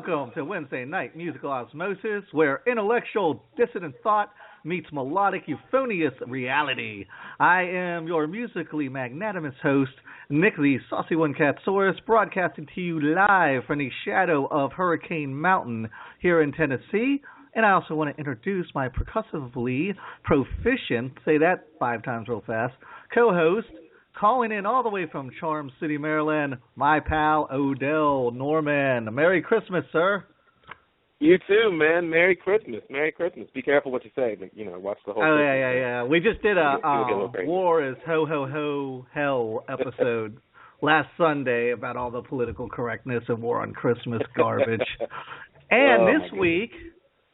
Welcome to Wednesday Night Musical Osmosis, where intellectual dissonant thought meets melodic euphonious reality. I am your musically magnanimous host, Nick the Saucy One Catsaurus, broadcasting to you live from the shadow of Hurricane Mountain here in Tennessee. And I also want to introduce my percussively proficient, say that 5 times real fast, co-host, calling in all the way from Charm City, Maryland, my pal Odell Norman. Merry Christmas, sir. You too, man. Merry Christmas. Merry Christmas. Be careful what you say, but, watch the whole thing. Yeah. We just did a War is Ho Ho Ho Hell episode last Sunday about all the political correctness and war on Christmas garbage. And this week,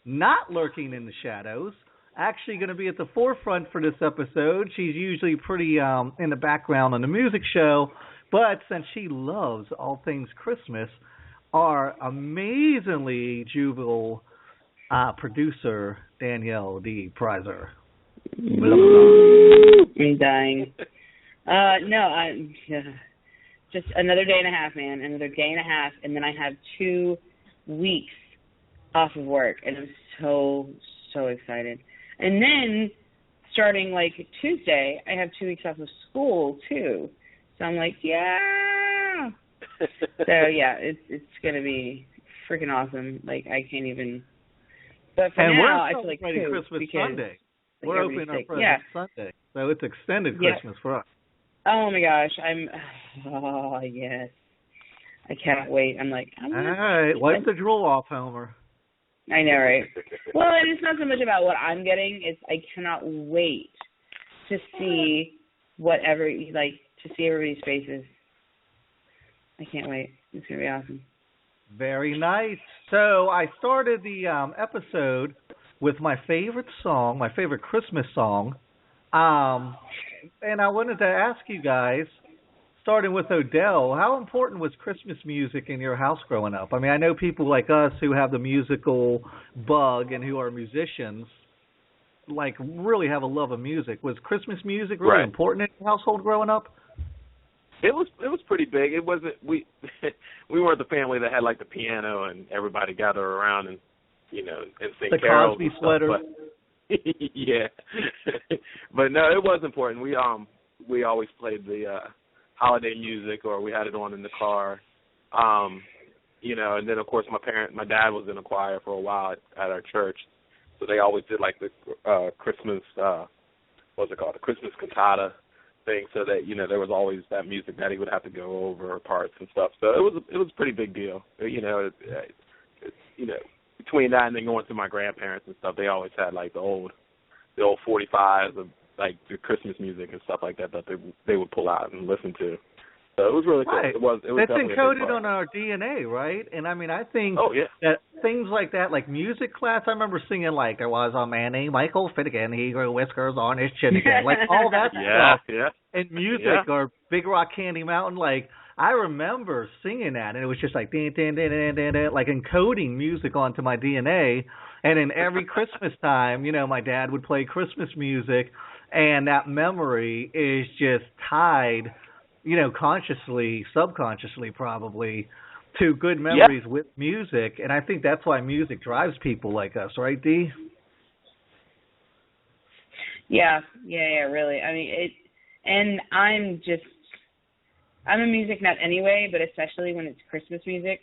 not lurking in the shadows, actually going to be at the forefront for this episode. She's usually pretty in the background on the music show, but since she loves all things Christmas, our amazingly juvenile producer, Danielle D. Prizer. I'm dying. I'm just another day and a half, man. Another day and a half, and then I have 2 weeks off of work, and I'm so excited. And then, starting, Tuesday, I have 2 weeks off of school, too. So I'm like, yeah. So, yeah, it's going to be freaking awesome. I can't even. But for now, I feel like Christmas Sunday. We're opening our presents Sunday. So it's extended Christmas for us. Oh, my gosh. Oh, yes. I can't wait. I'm like, all right. Wipe the drool off, Homer. I know, right? Well, and it's not so much about what I'm getting. It's I cannot wait to see to see everybody's faces. I can't wait. It's going to be awesome. Very nice. So I started the episode with my favorite song, my favorite Christmas song. And I wanted to ask you guys, starting with Odell, how important was Christmas music in your house growing up? I mean, I know people like us who have the musical bug and who are musicians, really have a love of music. Was Christmas music really important in your household growing up? It was pretty big. It wasn't we weren't the family that had the piano and everybody gather around and and sing carols. The Cosby sweater. Yeah, but no, it was important. We always played the holiday music, or we had it on in the car, and then of course my dad was in a choir for a while at our church, so they always did the Christmas, what's it called, the Christmas cantata thing, so that there was always that music that he would have to go over parts and stuff. So it was a pretty big deal, between that and then going to my grandparents and stuff, they always had the old 45s of the Christmas music and stuff like that they would pull out and listen to. So it was really cool. Right. It was That's encoded on our DNA, right? And I mean, I think that things like that, music class, I remember singing there was a man named Michael Finnegan, he grew whiskers on his chin again. All that stuff. Yeah. And music or Big Rock Candy Mountain, I remember singing that, and it was just like din, din, din, din, din, din, like encoding music onto my DNA. And in every Christmas time, my dad would play Christmas music, and that memory is just tied, consciously, subconsciously probably, to good memories with music. And I think that's why music drives people like us, right, Dee? Yeah, really. I mean, and I'm a music nut anyway, but especially when it's Christmas music,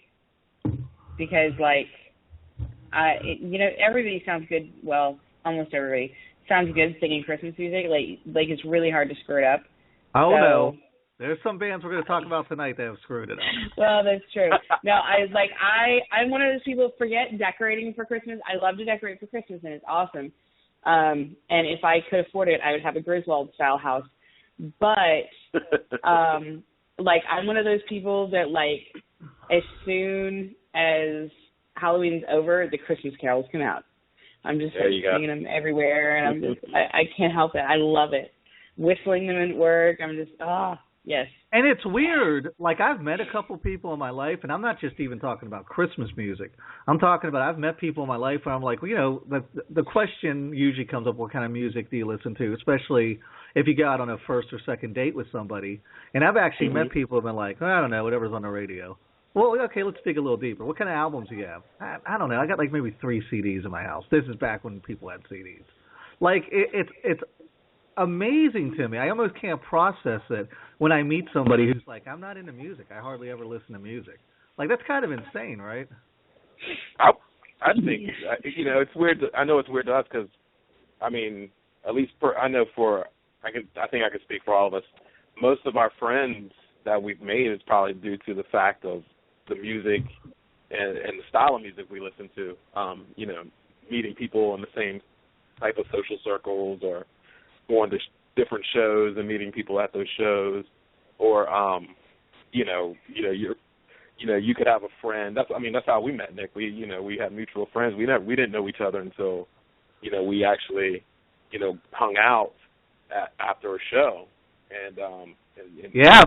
because everybody sounds good. Well, almost everybody sounds good singing Christmas music. Like it's really hard to screw it up. Oh no, there's some bands we're going to talk about tonight that have screwed it up. Well, that's true. No, I'm one of those people who forget decorating for Christmas. I love to decorate for Christmas, and it's awesome. And if I could afford it, I would have a Griswold style house. But I'm one of those people that as soon as Halloween's over, the Christmas carols come out. I'm just singing them everywhere, and I can't help it. I love it. Whistling them at work. I'm just yes. And it's weird. I've met a couple people in my life, and I'm not just even talking about Christmas music. I'm talking about I've met people in my life where I'm like, the question usually comes up: what kind of music do you listen to? Especially if you go out on a first or second date with somebody. And I've actually met people who've been like, I don't know, whatever's on the radio. Well, okay, let's dig a little deeper. What kind of albums do you have? I don't know. I got maybe 3 CDs in my house. This is back when people had CDs. It's amazing to me. I almost can't process it when I meet somebody who's like, I'm not into music. I hardly ever listen to music. That's kind of insane, right? I think it's weird. I know it's weird to us because, I mean, at least I think I can speak for all of us. Most of our friends that we've made is probably due to the fact of the music and the style of music we listen to. Meeting people in the same type of social circles, or going to different shows and meeting people at those shows, or you could have a friend. That's how we met, Nick. We had mutual friends. We didn't know each other until we actually hung out after a show. And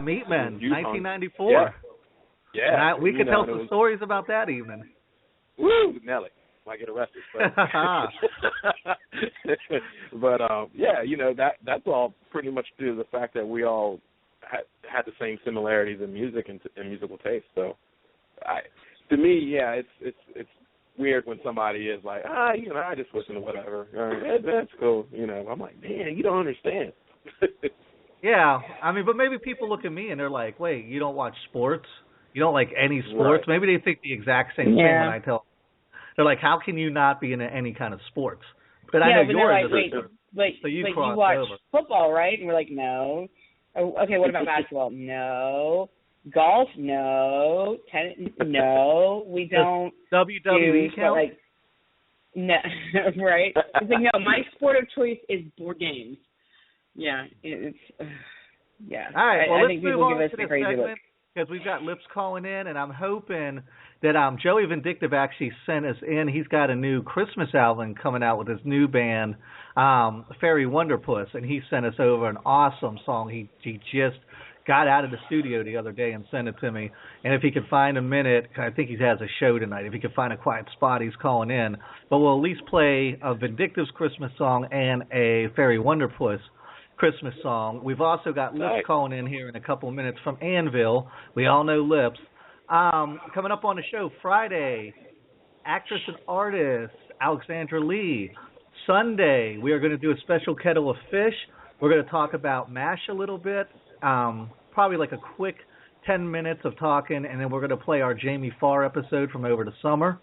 Meat Men, 1994. Yeah. We could tell some stories about that evening. Woo, Nelly. Might get arrested. But that's all pretty much due to the fact that we all had the same similarities in music and musical taste. So, to me, it's weird when somebody is like, I just listen to whatever. That's cool. I'm like, man, you don't understand. Yeah, I mean, but maybe people look at me and they're like, wait, you don't watch sports? You don't like any sports? Right. Maybe they think the exact same thing when I tell them. They're like, how can you not be into any kind of sports? But I know you're into so you watch football, right? And we're like, no. Oh, okay, what about basketball? No. Golf? No. Tennis? No. We don't. WWE count? No, right? It's like, no, my sport of choice is board games. Yeah, it's yeah. All right, well, I let's think move people on give us to the this crazy segment look. because we've got lips calling in, and I'm hoping that Joey Vindictive actually sent us in. He's got a new Christmas album coming out with his new band, Fairy Wonderpuss, and he sent us over an awesome song. He just got out of the studio the other day and sent it to me. And if he could find a minute, I think he has a show tonight. If he could find a quiet spot, he's calling in. But we'll at least play a Vindictive's Christmas song and a Fairy Wonderpuss Christmas song. We've also got Lips calling in here in a couple of minutes from Anvil. We all know Lips. Coming up on the show Friday, actress and artist Alexandra Lee. Sunday, we are going to do a special kettle of fish. We're going to talk about MASH a little bit, probably like a quick 10 minutes of talking, and then we're going to play our Jamie Farr episode from over the summer.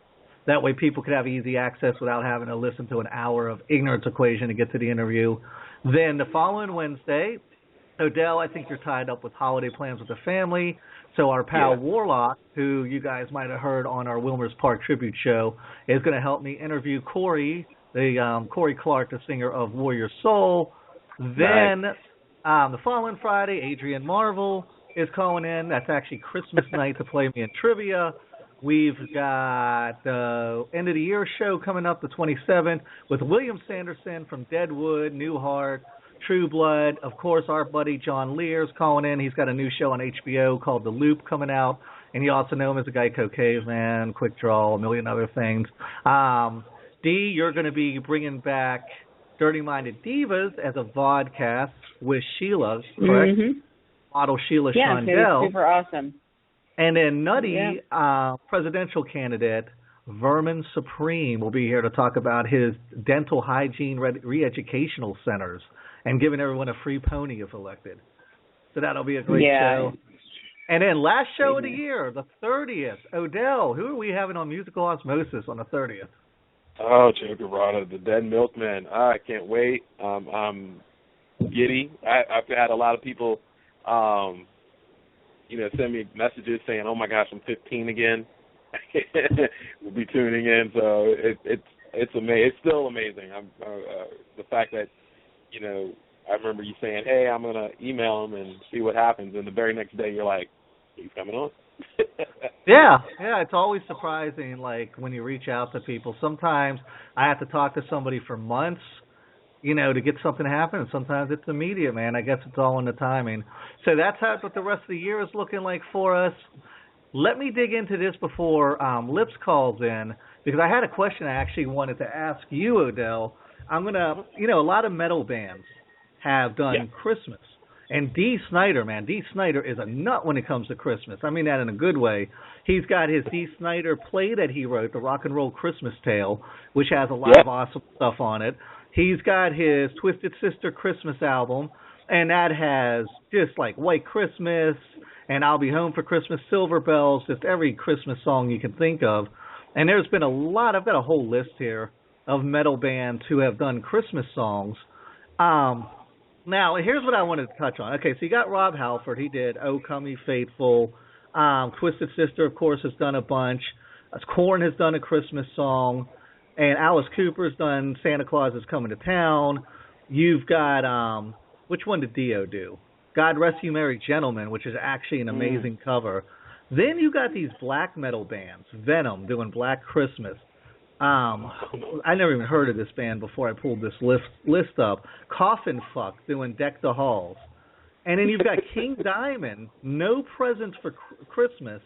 That way people could have easy access without having to listen to an hour of ignorance equation to get to the interview. Then the following Wednesday, Odell, I think you're tied up with holiday plans with the family. So our pal Warlock, who you guys might have heard on our Wilmer's Park Tribute show, is going to help me interview Corey, Corey Clark, the singer of Warrior Soul. Then the following Friday, Adrian Marvel is calling in. That's actually Christmas night to play me in trivia. We've got the end of the year show coming up, the 27th, with William Sanderson from Deadwood, Newhart, True Blood. Of course, our buddy John Lear's calling in. He's got a new show on HBO called The Loop coming out. And you also know him as the Geico Caveman, Quick Draw, a million other things. D, you're going to be bringing back Dirty Minded Divas as a vodcast with Sheila, correct? Mm-hmm. Model Sheila Yeah, Shondell. it's super awesome. And then Nutty, presidential candidate, Vermin Supreme, will be here to talk about his dental hygiene re-educational centers and giving everyone a free pony if elected. So that'll be a great show. And then last show of the year, the 30th. Odell, who are we having on Musical Osmosis on the 30th? Oh, Joe Guevara, the Dead Milkman. I can't wait. I'm giddy. I've had a lot of people, send me messages saying, "Oh my gosh, I'm 15 again." We'll be tuning in, so it's amazing. It's still amazing. The fact that I remember you saying, "Hey, I'm gonna email him and see what happens," and the very next day you're like, "He's coming on." Yeah, it's always surprising, like, when you reach out to people. Sometimes I have to talk to somebody for months, to get something to happen, and sometimes it's immediate, man. I guess it's all in the timing. So that's what the rest of the year is looking like for us. Let me dig into this before Lips calls in, because I had a question I actually wanted to ask you, Odell. I'm going to, a lot of metal bands have done Christmas. And D. Snyder, man, D. Snyder is a nut when it comes to Christmas. I mean that in a good way. He's got his D. Snyder play that he wrote, the Rock and Roll Christmas Tale, which has a lot of awesome stuff on it. He's got his Twisted Sister Christmas album, and that has just like White Christmas and I'll Be Home for Christmas, Silver Bells, just every Christmas song you can think of. And there's been a lot, I've got a whole list here of metal bands who have done Christmas songs. Now, here's what I wanted to touch on. Okay, so you got Rob Halford. He did "Oh Come Ye Faithful." Twisted Sister, of course, has done a bunch. Korn has done a Christmas song. And Alice Cooper's done "Santa Claus is Coming to Town." You've got, which one did Dio do? "God Rest You Merry Gentlemen," which is actually an amazing cover. Then you got these black metal bands, Venom doing "Black Christmas." I never even heard of this band before I pulled this list up. Coffin Fuck doing "Deck the Halls." And then you've got King Diamond, "No Presents for Christmas."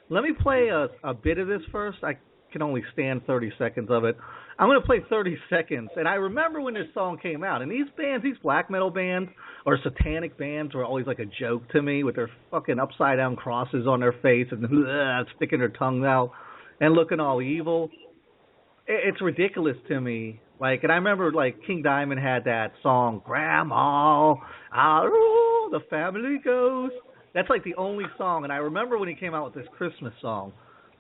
Let me play a bit of this first. I can only stand 30 seconds of it. I'm going to play 30 seconds. And I remember when this song came out. And these bands, these black metal bands or satanic bands were always like a joke to me with their fucking upside down crosses on their face and sticking their tongues out and looking all evil. It's ridiculous to me. Like, and I remember, like, King Diamond had that song, "Grandma, the Family Ghost." That's, like, the only song. And I remember when he came out with this Christmas song.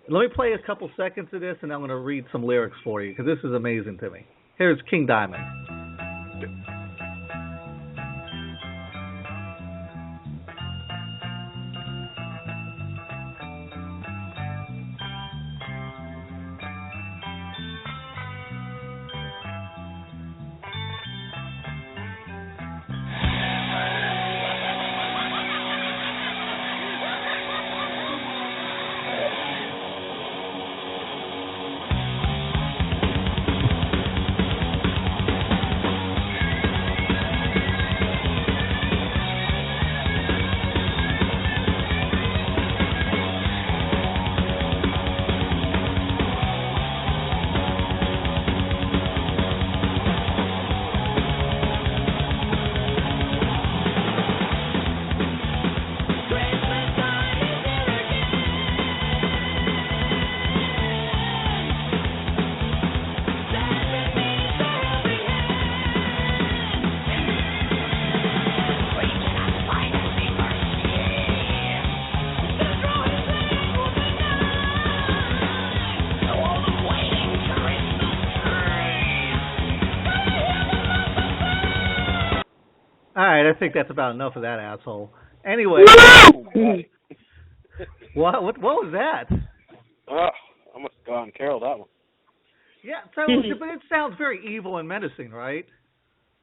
Let me play a couple seconds of this, and I'm going to read some lyrics for you, because this is amazing to me. Here's King Diamond. All right, I think that's about enough of that asshole. Anyway, what was that? I must have gone Carol that one. Yeah, so but it sounds very evil and menacing, right?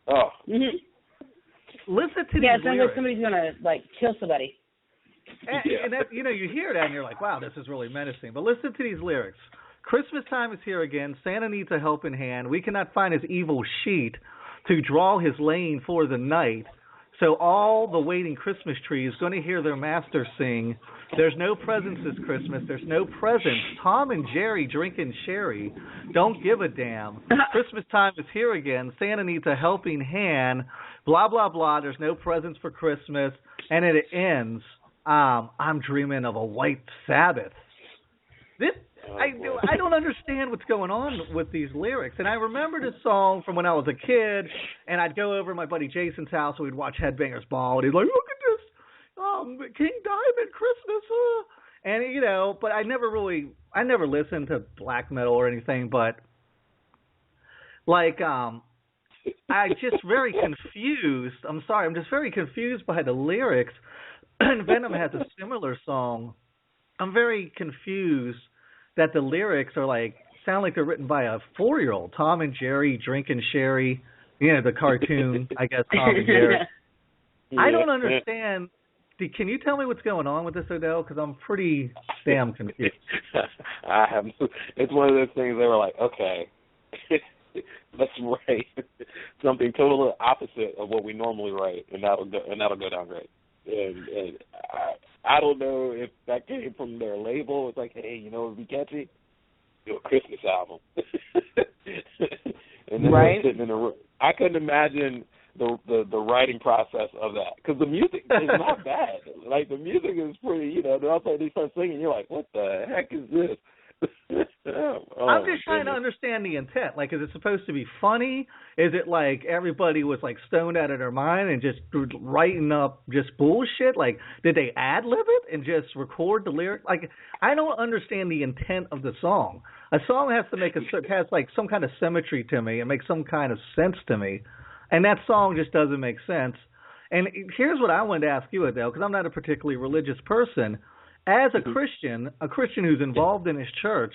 Oh. Mm-hmm. Listen to these it sounds lyrics. like somebody's gonna kill somebody. And that, you hear that and you're like, wow, this is really menacing. But listen to these lyrics. "Christmas time is here again. Santa needs a helping hand. We cannot find his evil sheet. to draw his lane for the night. So all the waiting Christmas trees going to hear their master sing, "There's no presents this Christmas, there's no presents. Tom and Jerry drinking sherry. Don't give a damn. Christmas time is here again. Santa needs a helping hand. Blah, blah, blah. There's no presents for Christmas." And it ends, "I'm dreaming of a white Sabbath." I don't understand what's going on with these lyrics. And I remember this song from when I was a kid, and I'd go over to my buddy Jason's house, and we'd watch Headbangers Ball, and he'd like, "Look at this, King Diamond Christmas." And, you know, but I never listened to black metal or anything, but, like, I'm just very confused. I'm sorry, I'm just very confused by the lyrics. And Venom has a similar song. I'm very confused that the lyrics are like sound like they're written by a 4-year-old. Tom and Jerry drinking sherry, you know, the cartoon, I guess, Tom and Jerry. Yeah. I don't understand. Can you tell me what's going on with this, Odell? Because I'm pretty damn confused. I have. It's one of those things they were like, okay, let's write something totally opposite of what we normally write, and that'll go down great. And I don't know if that came from their label. It's like, hey, you know what would be catchy? Do a Christmas album. And then right. Sitting in a room. I couldn't imagine the writing process of that, because the music is not bad. Like, the music is pretty, you know, also they start singing, you're like, what the heck is this? I'm just trying to understand the intent. Like, is it supposed to be funny? Is it like everybody was like stoned out of their mind and just writing up just bullshit? Like, did they ad-lib it and just record the lyric? Like, I don't understand the intent of the song. A song has to has like some kind of symmetry to me and make some kind of sense to me. And that song just doesn't make sense. And here's what I wanted to ask you, Adele, because I'm not a particularly religious person. As a Christian who's involved in his church,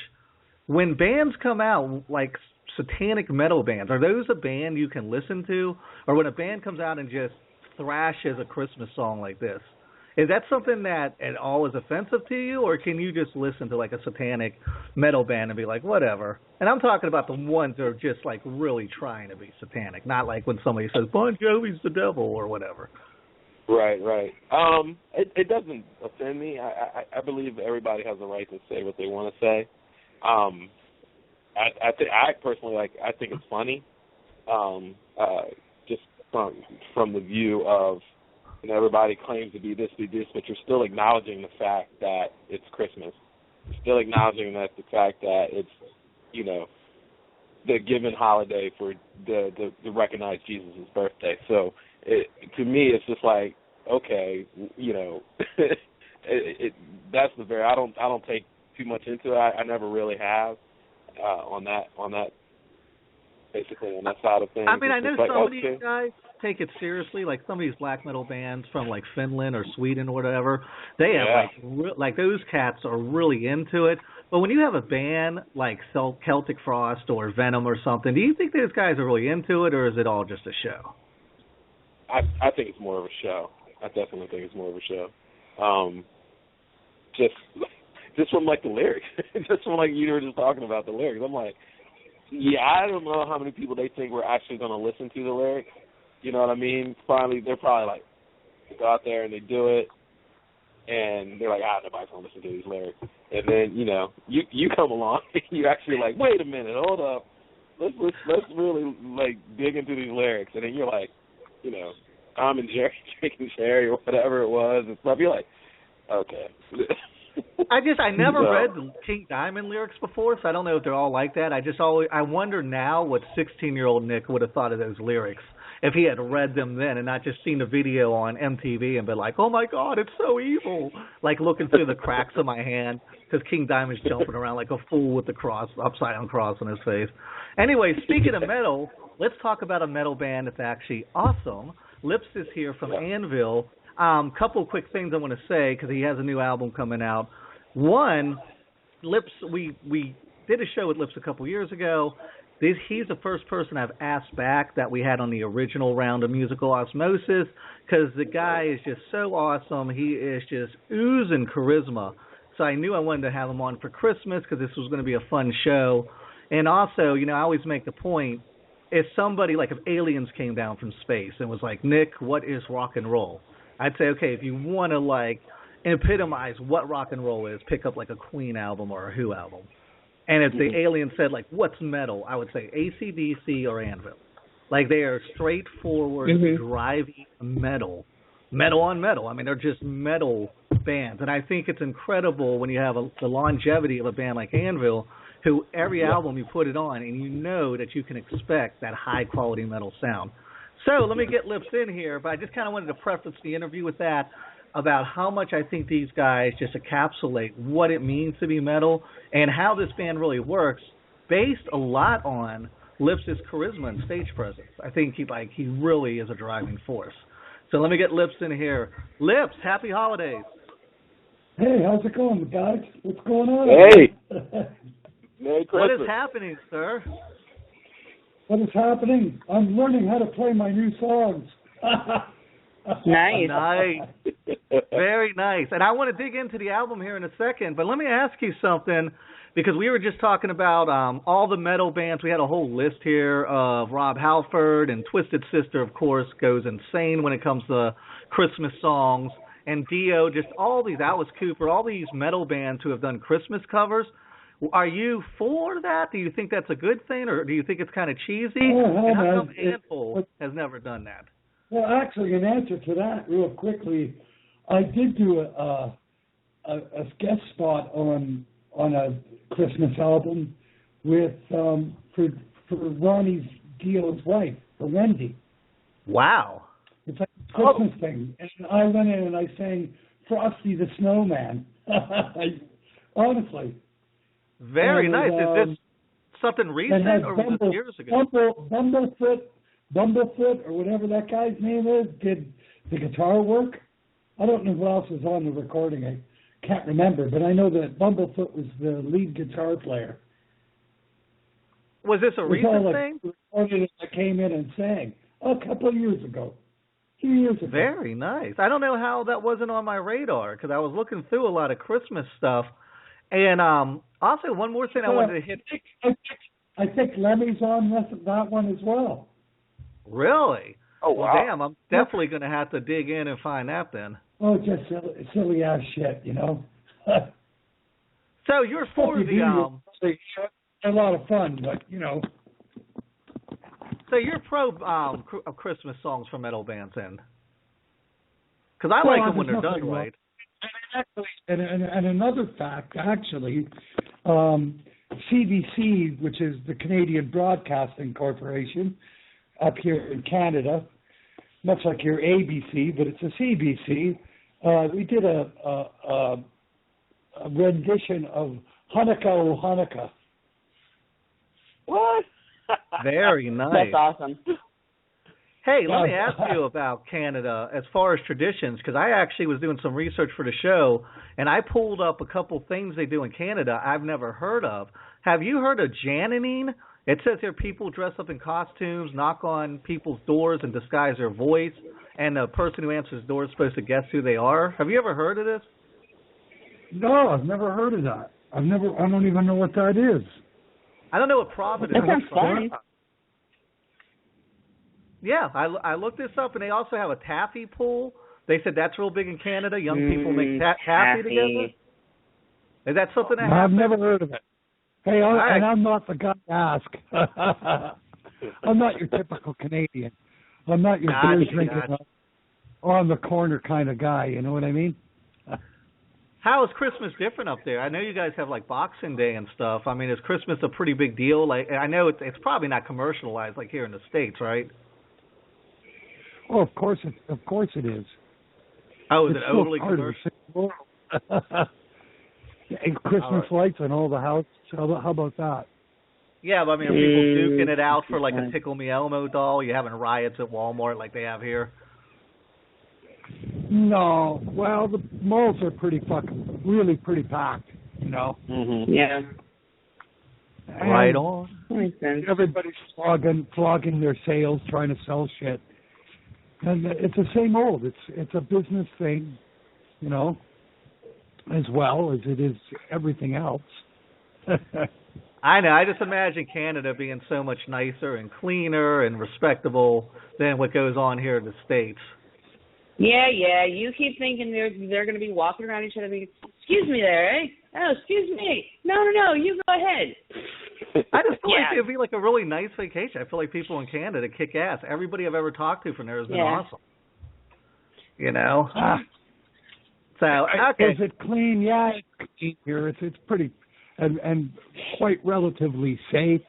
when bands come out, like satanic metal bands, are those a band you can listen to? Or when a band comes out and just thrashes a Christmas song like this, is that something that at all is offensive to you? Or can you just listen to like a satanic metal band and be like, whatever? And I'm talking about the ones that are just like really trying to be satanic, not like when somebody says, Bon Jovi's the devil or whatever. Right. It doesn't offend me. I believe everybody has the right to say what they want to say. I personally I think it's funny, just from the view of, you know, everybody claims to be this, but you're still acknowledging the fact that it's Christmas. You're still acknowledging that the fact that it's, you know, the given holiday for to recognize Jesus' birthday. So to me, it's just like, okay, you know, that's the very. I don't take too much into it. I never really have on that basically on that side of things. I mean, I know like, some of these guys take it seriously, like some of these black metal bands from like Finland or Sweden or whatever. They have like those cats are really into it. But when you have a band like Celtic Frost or Venom or something, do you think those guys are really into it, or is it all just a show? I think it's more of a show. I definitely think it's more of a show. Just from like the lyrics, just from like you were just talking about the lyrics. I'm like, yeah, I don't know how many people they think we're actually going to listen to the lyrics. You know what I mean? They're probably like, they go out there and they do it, and they're like, nobody's going to listen to these lyrics. And then, you know, you come along, and you actually like, wait a minute, hold up, let's really like dig into these lyrics. And then you're like, you know, Tom and Jerry drinking sherry or whatever it was and stuff. You're like, okay. I never read the King Diamond lyrics before, so I don't know if they're all like that. I wonder now what 16-year-old Nick would have thought of those lyrics if he had read them then and not just seen the video on MTV and been like, oh my God, it's so evil, like looking through the cracks of my hand because King Diamond's jumping around like a fool with the upside down cross on his face. Anyway, speaking of metal, let's talk about a metal band that's actually awesome. Lips is here from Anvil. Couple quick things I want to say because he has a new album coming out. One, Lips, we did a show with Lips a couple years ago. He's the first person I've asked back that we had on the original round of Musical Osmosis because the guy is just so awesome. He is just oozing charisma. So I knew I wanted to have him on for Christmas because this was going to be a fun show. And also, you know, I always make the point, if somebody, like if aliens came down from space and was like, Nick, what is rock and roll? I'd say, okay, if you want to like epitomize what rock and roll is, pick up like a Queen album or a Who album. And if the alien said like, what's metal? I would say AC/DC or Anvil. Like they are straightforward, driving metal on metal. I mean, they're just metal bands. And I think it's incredible when you have the longevity of a band like Anvil, who every album you put it on and you know that you can expect that high-quality metal sound. So let me get Lips in here, but I just kind of wanted to preface the interview with that, about how much I think these guys just encapsulate what it means to be metal and how this band really works, based a lot on Lips' charisma and stage presence. I think he really is a driving force. So let me get Lips in here. Lips, happy holidays. Hey, how's it going, guys? What's going on? Hey. Merry Christmas. What is happening, sir? What is happening? I'm learning how to play my new songs. Nice. Nice. Very nice. And I want to dig into the album here in a second, but let me ask you something, because we were just talking about all the metal bands. We had a whole list here of Rob Halford, and Twisted Sister, of course, goes insane when it comes to Christmas songs. And Dio, just all these, Alice Cooper, all these metal bands who have done Christmas covers. Are you for that? Do you think that's a good thing, or do you think it's kind of cheesy? And how come Anvil has never done that? Well, actually, in answer to that, real quickly, I did do a guest spot on a Christmas album with for Ronnie Dio's wife, for Wendy. Wow. It's like a Christmas thing. And I went in and I sang Frosty the Snowman. Honestly. Very nice. Is this something recent, or was this years ago? Bumblefoot, or whatever that guy's name is, did the guitar work. I don't know who else was on the recording. I can't remember, but I know that Bumblefoot was the lead guitar player. Was this a recent thing? I came in and sang a couple of years ago. 2 years ago. Very nice. I don't know how that wasn't on my radar, because I was looking through a lot of Christmas stuff. And also, one more thing I wanted to hit. I think Lemmy's on that one as well. Really? Oh, wow. Well, damn, I'm definitely going to have to dig in and find that then. Oh, just silly ass shit, you know. So you're for the a lot of fun, but you know. So you're pro Christmas songs from metal bands, then? Because I like them when they're done right. And another fact, actually, CBC, which is the Canadian Broadcasting Corporation, up here in Canada, much like your ABC, but it's a CBC. We did a rendition of Hanukkah O Hanukkah. What? Very nice. That's awesome. Hey, let me ask you about Canada as far as traditions, because I actually was doing some research for the show, and I pulled up a couple things they do in Canada I've never heard of. Have you heard of Jananine? It says here people dress up in costumes, knock on people's doors, and disguise their voice, and the person who answers the door is supposed to guess who they are. Have you ever heard of this? No, I've never heard of that. I don't even know what that is. I don't know what Providence That sounds fun. Yeah, I looked this up, and they also have a taffy pool. They said that's real big in Canada. Young people make taffy together. Is that something that happens? I've never heard of it. Hey, and I'm not the guy to ask. I'm not your typical Canadian. I'm not your beer drinking on the corner kind of guy. You know what I mean? How is Christmas different up there? I know you guys have like Boxing Day and stuff. I mean, is Christmas a pretty big deal? Like, I know it's probably not commercialized like here in the States, right? Oh, of course it is. Oh, is it's it overly commercial? And Christmas lights on all the houses. How about that? Yeah, but I mean, are people duking it out for like a Tickle Me Elmo doll? You having riots at Walmart like they have here? No. Well, the malls are really pretty packed, you know. Mm-hmm. Yeah. And right on. Makes sense. Everybody's flogging their sales, trying to sell shit. And it's the same old. It's a business thing, you know, as well as it is everything else. I know. I just imagine Canada being so much nicer and cleaner and respectable than what goes on here in the States. Yeah, yeah. You keep thinking they're going to be walking around each other. Thinking, excuse me, there, eh? Oh, excuse me. No. You go ahead. I just feel like it'd be like a really nice vacation. I feel like people in Canada kick ass. Everybody I've ever talked to from there has been awesome. You know. So okay. Is it clean? Yeah, it's clean here. It's pretty and quite relatively safe.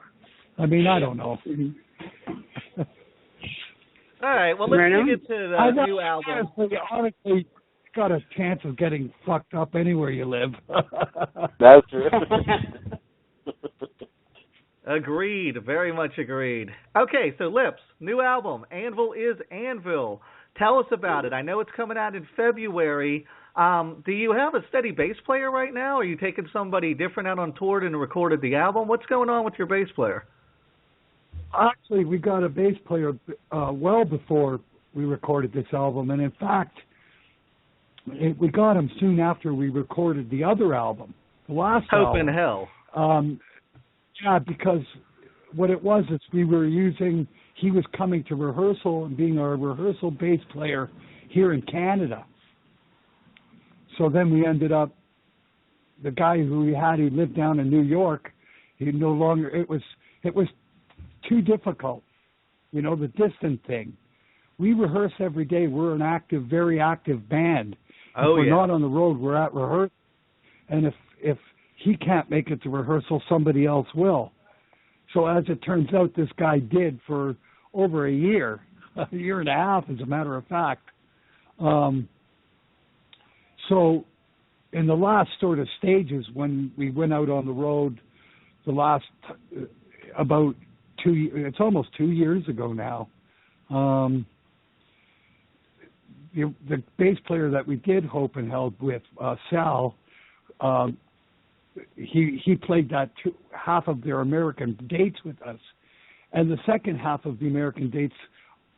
I mean, I don't know. All right, well, let's dig into the new album. Honestly, got a chance of getting fucked up anywhere you live. That's true. Agreed, very much agreed. Okay, so Lips, new album, Anvil is Anvil. Tell us about it. I know it's coming out in February. Do you have a steady bass player right now? Are you taking somebody different out on tour and recorded the album? What's going on with your bass player? Actually, we got a bass player well before we recorded this album, and in fact, we got him soon after we recorded the other album, the last Hope album. in Hell. Yeah, because what it was is he was coming to rehearsal and being our rehearsal bass player here in Canada. So then we ended up, the guy who we had, he lived down in New York, he no longer, it was too difficult, the distant thing. We rehearse every day. We're an very active band. If we're not on the road, we're at rehearsal. And if he can't make it to rehearsal, somebody else will. So as it turns out, this guy did for over a year and a half, as a matter of fact. So in the last sort of stages, when we went out on the road, the last about it's almost 2 years ago now. The bass player that we did Hope and Held with, Sal, he played that half of their American dates with us, and the second half of the American dates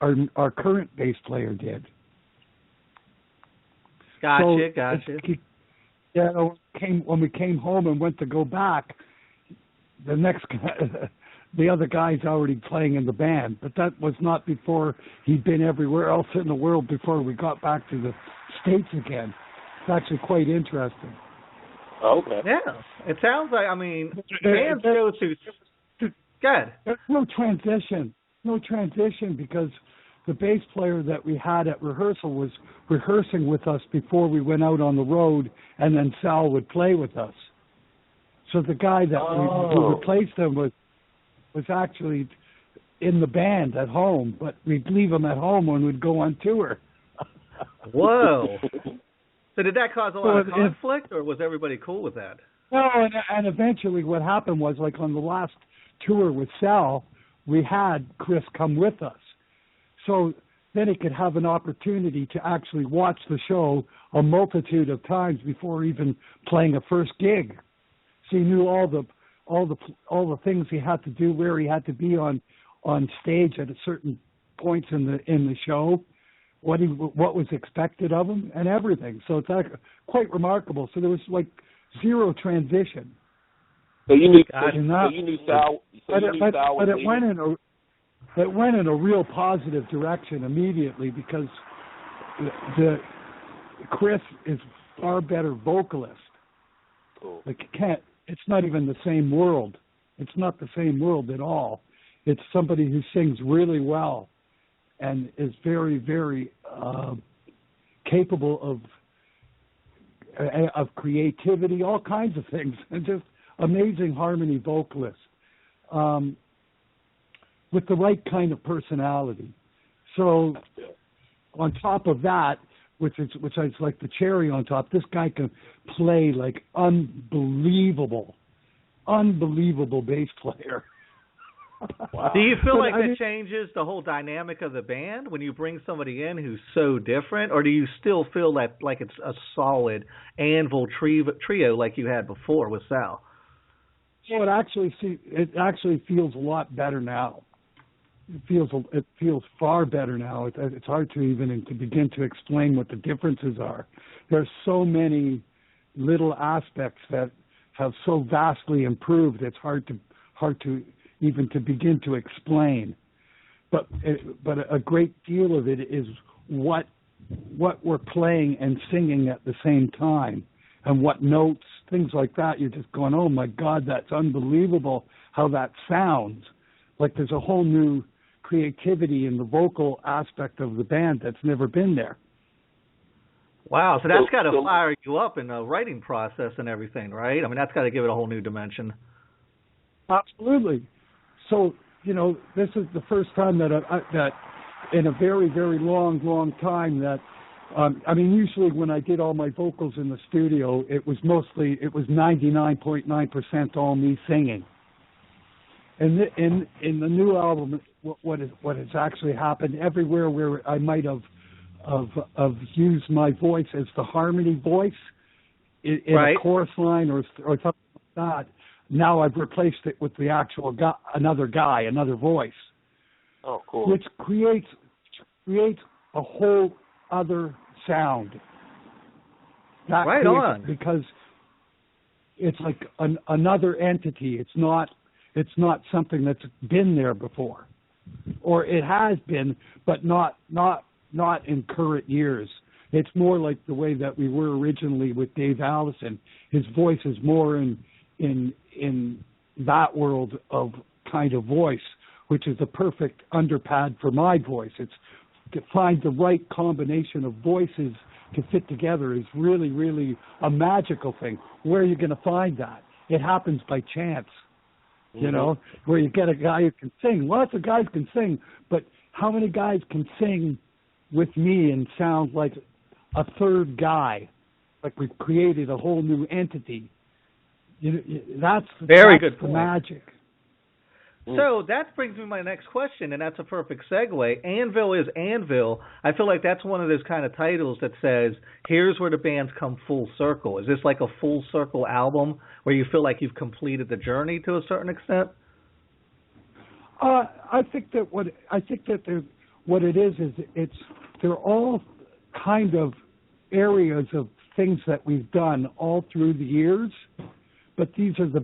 our current bass player did. Gotcha. When we came home and went to go back, the next guy, the other guy's already playing in the band, but that was not before he'd been everywhere else in the world before we got back to the States again. It's actually quite interesting. Okay. Yeah, it sounds like, bands go to... Good. There's no transition because the bass player that we had at rehearsal was rehearsing with us before we went out on the road, and then Sal would play with us. So the guy that we replaced him was actually in the band at home, but we'd leave him at home when we'd go on tour. Whoa. So did that cause a lot of conflict, or was everybody cool with that? No, and eventually what happened was, like on the last tour with Sal, we had Chris come with us. So then he could have an opportunity to actually watch the show a multitude of times before even playing a first gig. So he knew all the things he had to do, where he had to be on stage at a certain points in the show, what was expected of him, and everything. So it's quite remarkable. So there was like zero transition. So you knew Sal. But it went in a real positive direction immediately because Chris is far better vocalist. Cool. Like it's not even the same world. It's not the same world at all. It's somebody who sings really well and is very, very capable of creativity, all kinds of things, and just amazing harmony vocalist with the right kind of personality. So on top of that, which is like the cherry on top, this guy can play like unbelievable bass player. Wow. Do you feel like that changes the whole dynamic of the band when you bring somebody in who's so different, or do you still feel that like it's a solid Anvil trio like you had before with Sal? So it actually feels a lot better now. It feels far better now. It's hard to even to begin to explain what the differences are. There's so many little aspects that have so vastly improved. It's hard to even to begin to explain. But a great deal of it is what we're playing and singing at the same time, and what notes, things like that. You're just going, oh my God, that's unbelievable how that sounds. Like there's a whole new creativity in the vocal aspect of the band that's never been there. Wow, so that's got to fire you up in the writing process and everything, right? I mean, that's got to give it a whole new dimension. Absolutely. So, this is the first time that that in a very, very long time that, usually when I did all my vocals in the studio, it was 99.9% all me singing. And in the new album, what has actually happened everywhere where I might have used my voice as the harmony voice in right. a chorus line or something like that, now I've replaced it with the actual guy, another voice. Oh, cool. Which creates a whole other sound. That right on. Because it's like another entity. It's not something that's been there before, or it has been, but not in current years. It's more like the way that we were originally with Dave Allison. His voice is more in that world of kind of voice, which is the perfect underpad for my voice. It's to find the right combination of voices to fit together is really, really a magical thing. Where are you going to find that? It happens by chance, where you get a guy who can sing. Lots of guys can sing, but how many guys can sing with me and sound like a third guy? Like we've created a whole new entity. That's very good point. Magic. So that brings me to my next question, and that's a perfect segue. Anvil is Anvil. I feel like that's one of those kind of titles that says, here's where the band's come full circle. Is this like a full circle album where you feel like you've completed the journey to a certain extent? I think that what it is they're all kind of areas of things that we've done all through the years, but these are the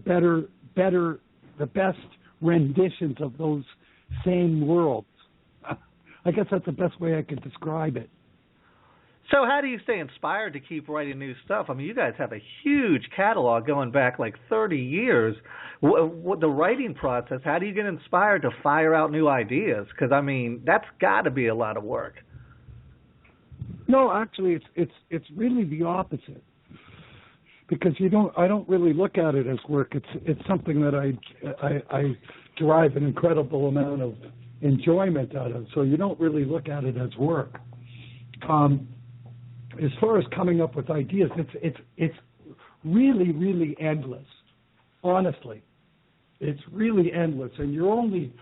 best renditions of those same worlds. I guess that's the best way I could describe it. So how do you stay inspired to keep writing new stuff? I mean, you guys have a huge catalog going back like 30 years. What the writing process, how do you get inspired to fire out new ideas? Because, I mean, that's got to be a lot of work. No, actually, it's really the opposite. Because I don't really look at it as work. It's something that I derive an incredible amount of enjoyment out of. So you don't really look at it as work. As far as coming up with ideas, it's really, really endless. Honestly, it's really endless, and you're only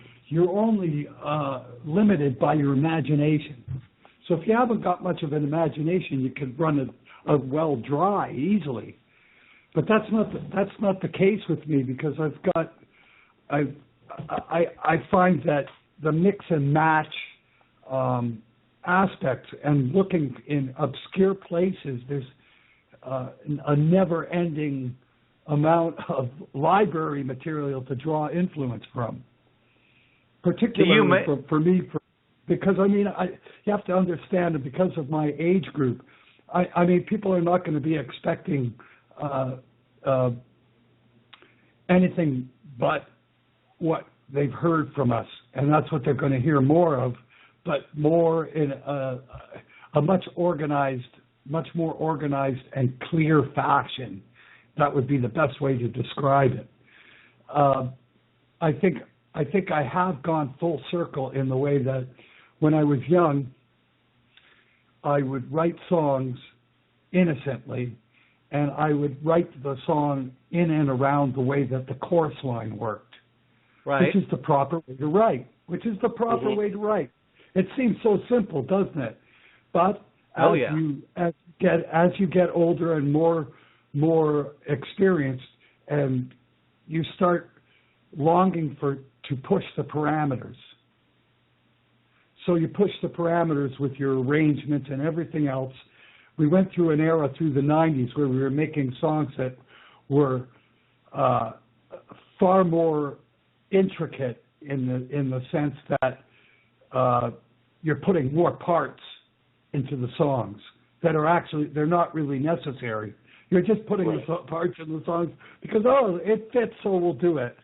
limited by your imagination. So if you haven't got much of an imagination, you can run a well dry easily. But that's not the case with me, because I find that the mix and match aspect and looking in obscure places, there's a never-ending amount of library material to draw influence from. Particularly for me, because you have to understand that because of my age group, people are not going to be expecting anything but what they've heard from us, and that's what they're going to hear more of, but more in a much more organized and clear fashion. That would be the best way to describe it. I think I have gone full circle in the way that when I was young, I would write songs innocently, and I would write the song in and around the way that the chorus line worked. Right. Which is the proper way to write. It seems so simple, doesn't it? But as you get older and more experienced, and you start longing to push the parameters. So you push the parameters with your arrangements and everything else. We went through an era through the 90s where we were making songs that were far more intricate in the sense that you're putting more parts into the songs that are actually, they're not really necessary. You're just putting the parts in the songs because, it fits, so we'll do it.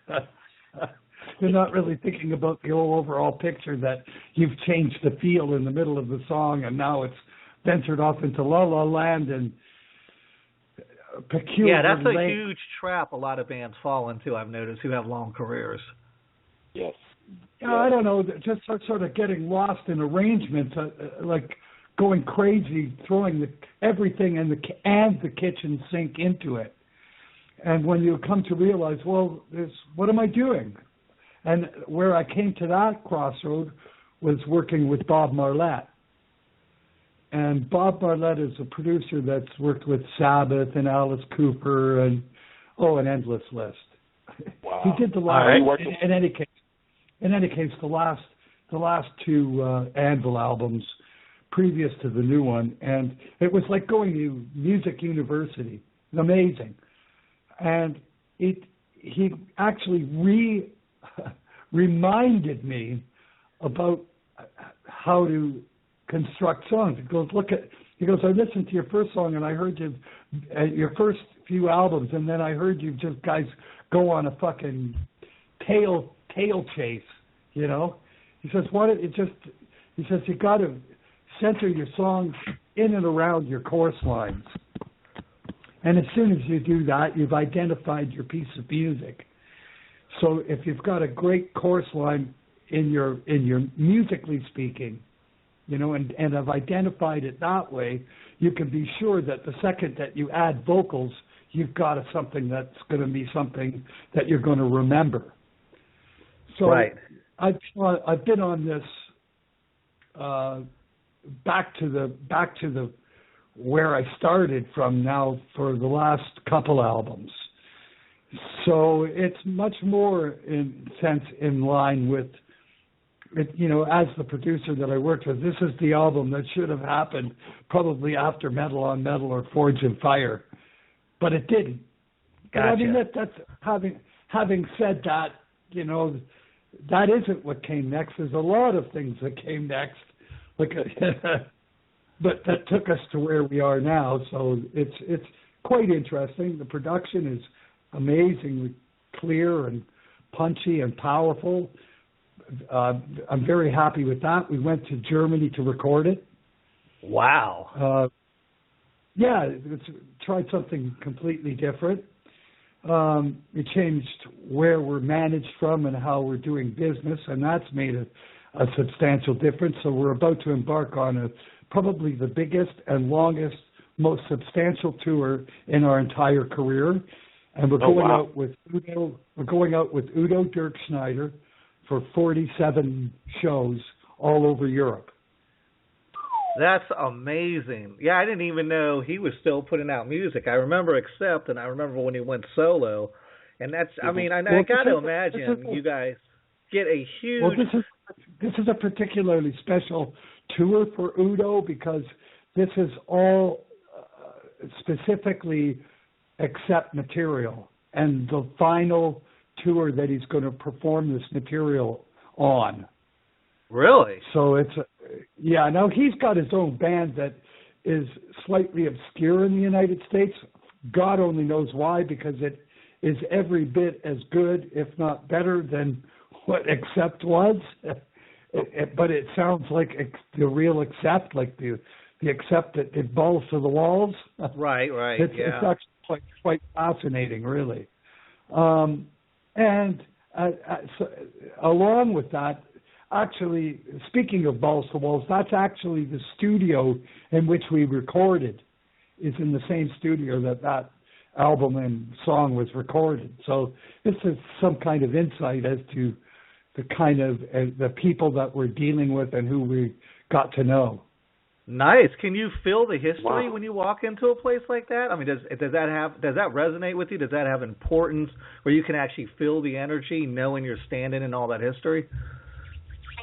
You're not really thinking about the whole overall picture that you've changed the feel in the middle of the song and now it's ventured off into La La Land and peculiar. Yeah, that's a huge trap a lot of bands fall into, I've noticed, who have long careers. Yes. I don't know, just sort of getting lost in arrangements, like going crazy, throwing everything and the kitchen sink into it. And when you come to realize, well, what am I doing? And where I came to that crossroad was working with Bob Marlette. And Bob Marlette is a producer that's worked with Sabbath and Alice Cooper and an endless list. Wow. He did the last. In any case, the last two Anvil albums previous to the new one, and it was like going to music university. Amazing. And he actually reminded me about how to construct songs. He goes, I listened to your first song and I heard you, your first few albums, and then I heard you just guys go on a fucking tail chase, you know? He says, you got to center your songs in and around your chorus lines. And as soon as you do that, you've identified your piece of music. So if you've got a great chorus line in your musically speaking, you know, and have identified it that way, you can be sure that the second that you add vocals, you've got something that's going to be something that you're going to remember. So right. I've been on this back to the where I started from now for the last couple albums. So it's much more in line with it, you know, as the producer that I worked with. This is the album that should have happened probably after Metal on Metal or Forge in Fire, but it didn't. Gotcha. I mean, that's having said that, you know, that isn't what came next. There's a lot of things that came next, but that took us to where we are now. So it's quite interesting. The production is amazingly clear and punchy and powerful. I'm very happy with that. We went to Germany to record it. Wow. Tried something completely different. We changed where we're managed from and how we're doing business, and that's made a substantial difference. So we're about to embark on probably the biggest and longest, most substantial tour in our entire career. And we're going out with Udo. We're going out with Udo Dirk Schneider for 47 shows all over Europe. That's amazing. Yeah, I didn't even know he was still putting out music. I remember Accept, and I remember when he went solo. And that's, I mean, I got to imagine you guys get a huge... Well, this is a particularly special tour for Udo because this is all specifically Accept material, and the final tour that he's going to perform this material on. Really? So now he's got his own band that is slightly obscure in the United States. God only knows why, because it is every bit as good, if not better, than what Accept was. But it sounds like the real Accept, like the Accept that did Balls to the Walls. Right, It's actually quite fascinating, really. And so, along with that, actually, speaking of Balls to Walls, that's actually the studio in which we recorded. Is in the same studio that album and song was recorded. So this is some kind of insight as to the kind of the people that we're dealing with and who we got to know. Nice. Can you feel the history when you walk into a place like that? I mean, does that resonate with you? Does that have importance where you can actually feel the energy, knowing you're standing in all that history?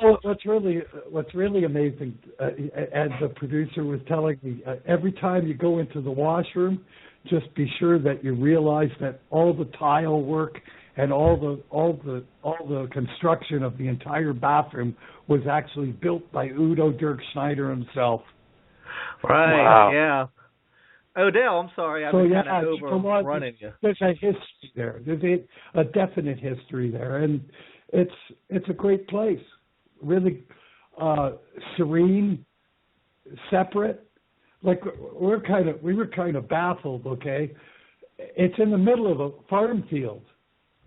Well, what's really amazing, as the producer was telling me, every time you go into the washroom, just be sure that you realize that all the tile work and all the construction of the entire bathroom was actually built by Udo Dirk Schneider himself. Right. Wow. Yeah. Odell, I'm sorry, I've been kind of overrunning you. There's a history there. There's a definite history there, and it's a great place. Really serene, separate. Like we were kind of baffled. Okay, it's in the middle of a farm field,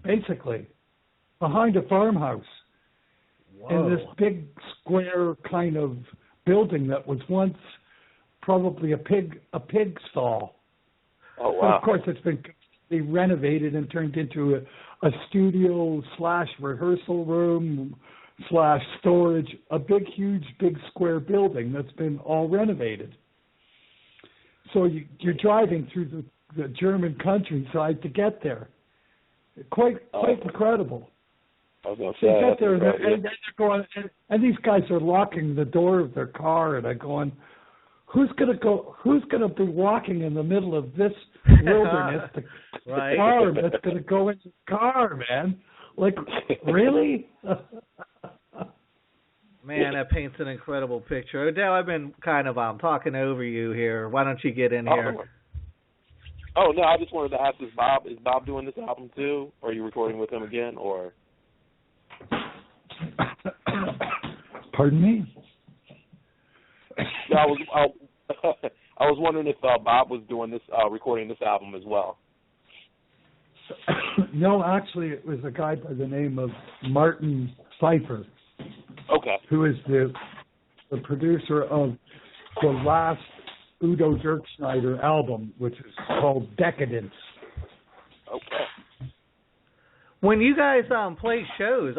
basically, behind a farmhouse, in this big square kind of building that was once probably a pig stall. Oh, wow. But of course, it's been completely renovated and turned into a studio / rehearsal room / storage, a big square building that's been all renovated. So you're driving through the German countryside to get there. Quite incredible. I was going to So say, you get that's there, incredible. and they're going, and these guys are locking the door of their car, and I'm going, who's gonna be walking in the middle of this wilderness? The Right. car that's gonna go in the car, man. Like, really? Man, that paints an incredible picture. Odell, I've been kind of talking over you here. Why don't you get in here? Oh, no, I just wanted to ask, is Bob doing this album too? Or are you recording with him again? Or Pardon me? no, I was wondering if Bob was doing this, recording this album as well. No, actually, it was a guy by the name of Martin Pfeiffer, Okay. who is the producer of the last Udo Dirk Schneider album, which is called Decadence. Okay. When you guys play shows,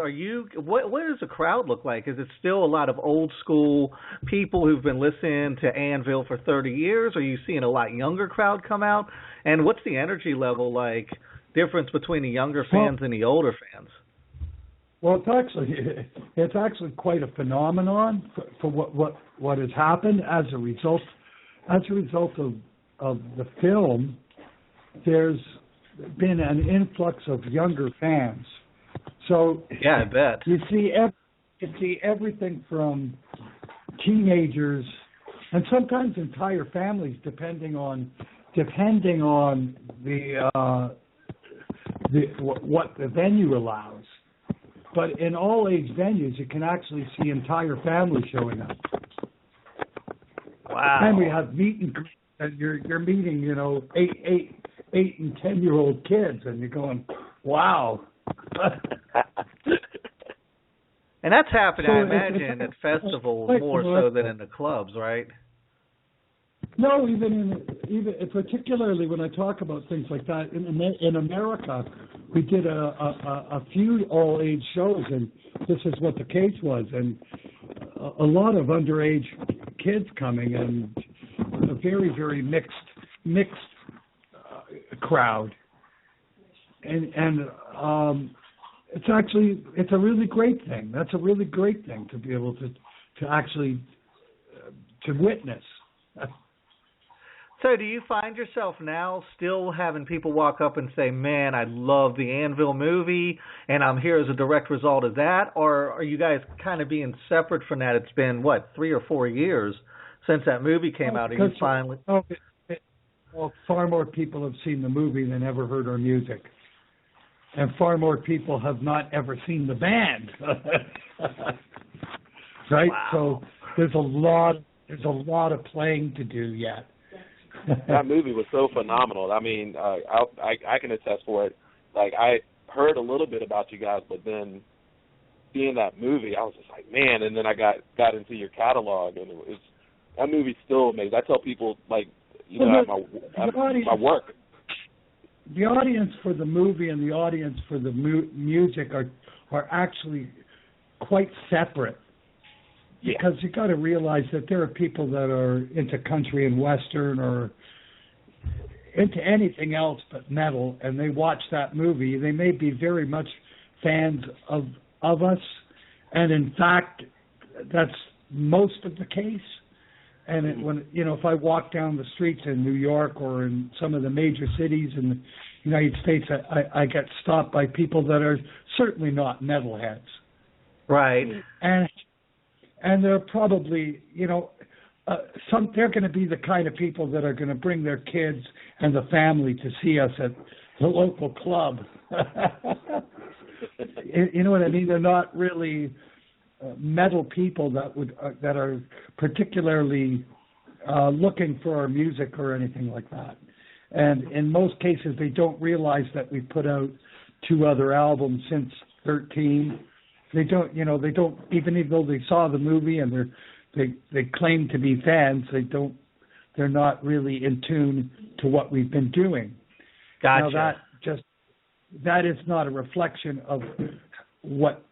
what does the crowd look like? Is it still a lot of old school people who've been listening to Anvil for 30 years? Are you seeing a lot younger crowd come out? And what's the energy level like, difference between the younger fans and the older fans? Well, it's actually quite a phenomenon for what has happened as a result of the film. There's been an influx of younger fans. So yeah, I bet you see everything from teenagers and sometimes entire families, depending on what the venue allows. But in all age venues, you can actually see entire families showing up. Wow. And we have meet and greet, and you're meeting, 8 and 10-year-old kids, and you're going, wow. And that's happening, So I imagine, at festivals more so than in the clubs, right? No, even particularly when I talk about things like that in America, we did a few all-age shows, and this is what the case was, and a lot of underage kids coming, and a very, very mixed crowd, and it's a really great thing. That's a really great thing to be able to actually to witness. So do you find yourself now still having people walk up and say, man, I love the Anvil movie, and I'm here as a direct result of that? Or are you guys kind of being separate from that? It's been, 3 or 4 years since that movie came out. Are you finally... Well, far more people have seen the movie than ever heard our music. And far more people have not ever seen the band. Right? Wow. So there's a lot of playing to do yet. That movie was so phenomenal. I mean, I can attest for it. Like, I heard a little bit about you guys, but then seeing that movie, I was just like, man. And then I got into your catalog, and that movie's still amazing. I tell people, like, at my work. The audience for the movie and the audience for the music are actually quite separate. Yeah. Because you got to realize that there are people that are into country and western or into anything else but metal, and they watch that movie. They may be very much fans of us, and in fact, that's most of the case. And when if I walk down the streets in New York or in some of the major cities in the United States, I get stopped by people that are certainly not metalheads. Right. And they're probably, they're going to be the kind of people that are going to bring their kids and the family to see us at the local club. You know what I mean? They're not really metal people that are particularly looking for our music or anything like that. And in most cases, they don't realize that we put out 2 other albums since 13. They don't, even though they saw the movie and they claim to be fans, they're not really in tune to what we've been doing. Gotcha. Now that is not a reflection of what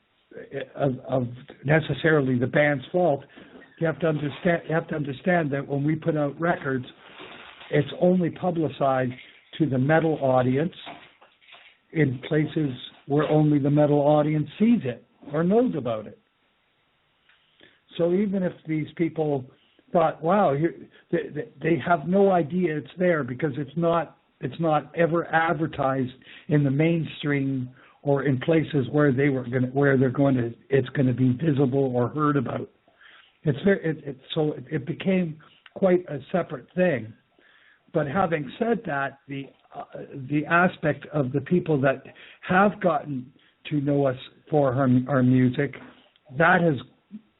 of necessarily the band's fault. You have to understand that when we put out records, it's only publicized to the metal audience in places where only the metal audience sees it or knows about it. So even if these people thought, wow, they have no idea it's there because it's not ever advertised in the mainstream or in places where it's going to be visible or heard about. So it became quite a separate thing. But having said that, the aspect of the people that have gotten to know us for our music, that has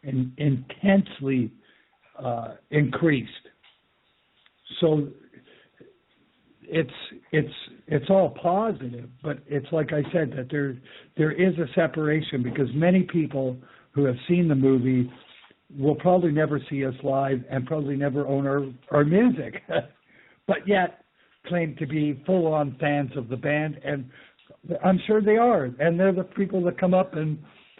intensely increased. So it's all positive, but it's like I said, that there is a separation because many people who have seen the movie will probably never see us live and probably never own our music, but yet claim to be full-on fans of the band, and I'm sure they are, and they're the people that come up and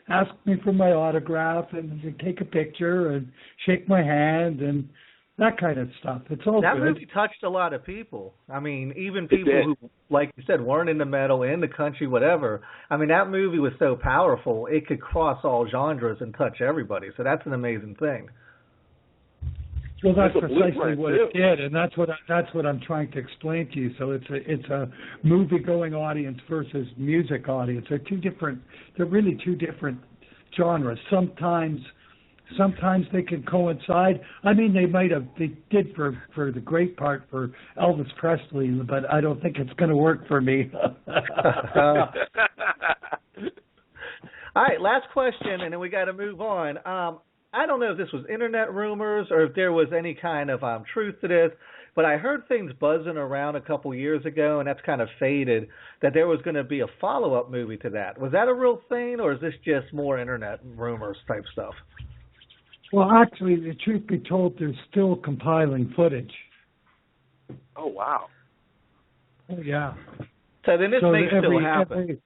ask me for my autograph and take a picture and shake my hand and that kind of stuff. It's all that good. movie touched a lot of people. I mean, even people who, like you said, weren't into metal, in the country, whatever. I mean, that movie was so powerful, it could cross all genres and touch everybody. So that's an amazing thing. Well, that's precisely what it did, and that's what I'm trying to explain to you. So it's a movie-going audience versus music audience. They're really two different genres. Sometimes they can coincide. I mean, they did for the great part for Elvis Presley, but I don't think it's going to work for me. All right, last question, and then we got to move on. I don't know if this was internet rumors or if there was any kind of truth to this, but I heard things buzzing around a couple years ago, and that's kind of faded, that there was going to be a follow-up movie to that. Was that a real thing, or is this just more internet rumors type stuff? Well, actually, the truth be told, they're still compiling footage. Oh, wow. Oh, yeah. So then this may still happen.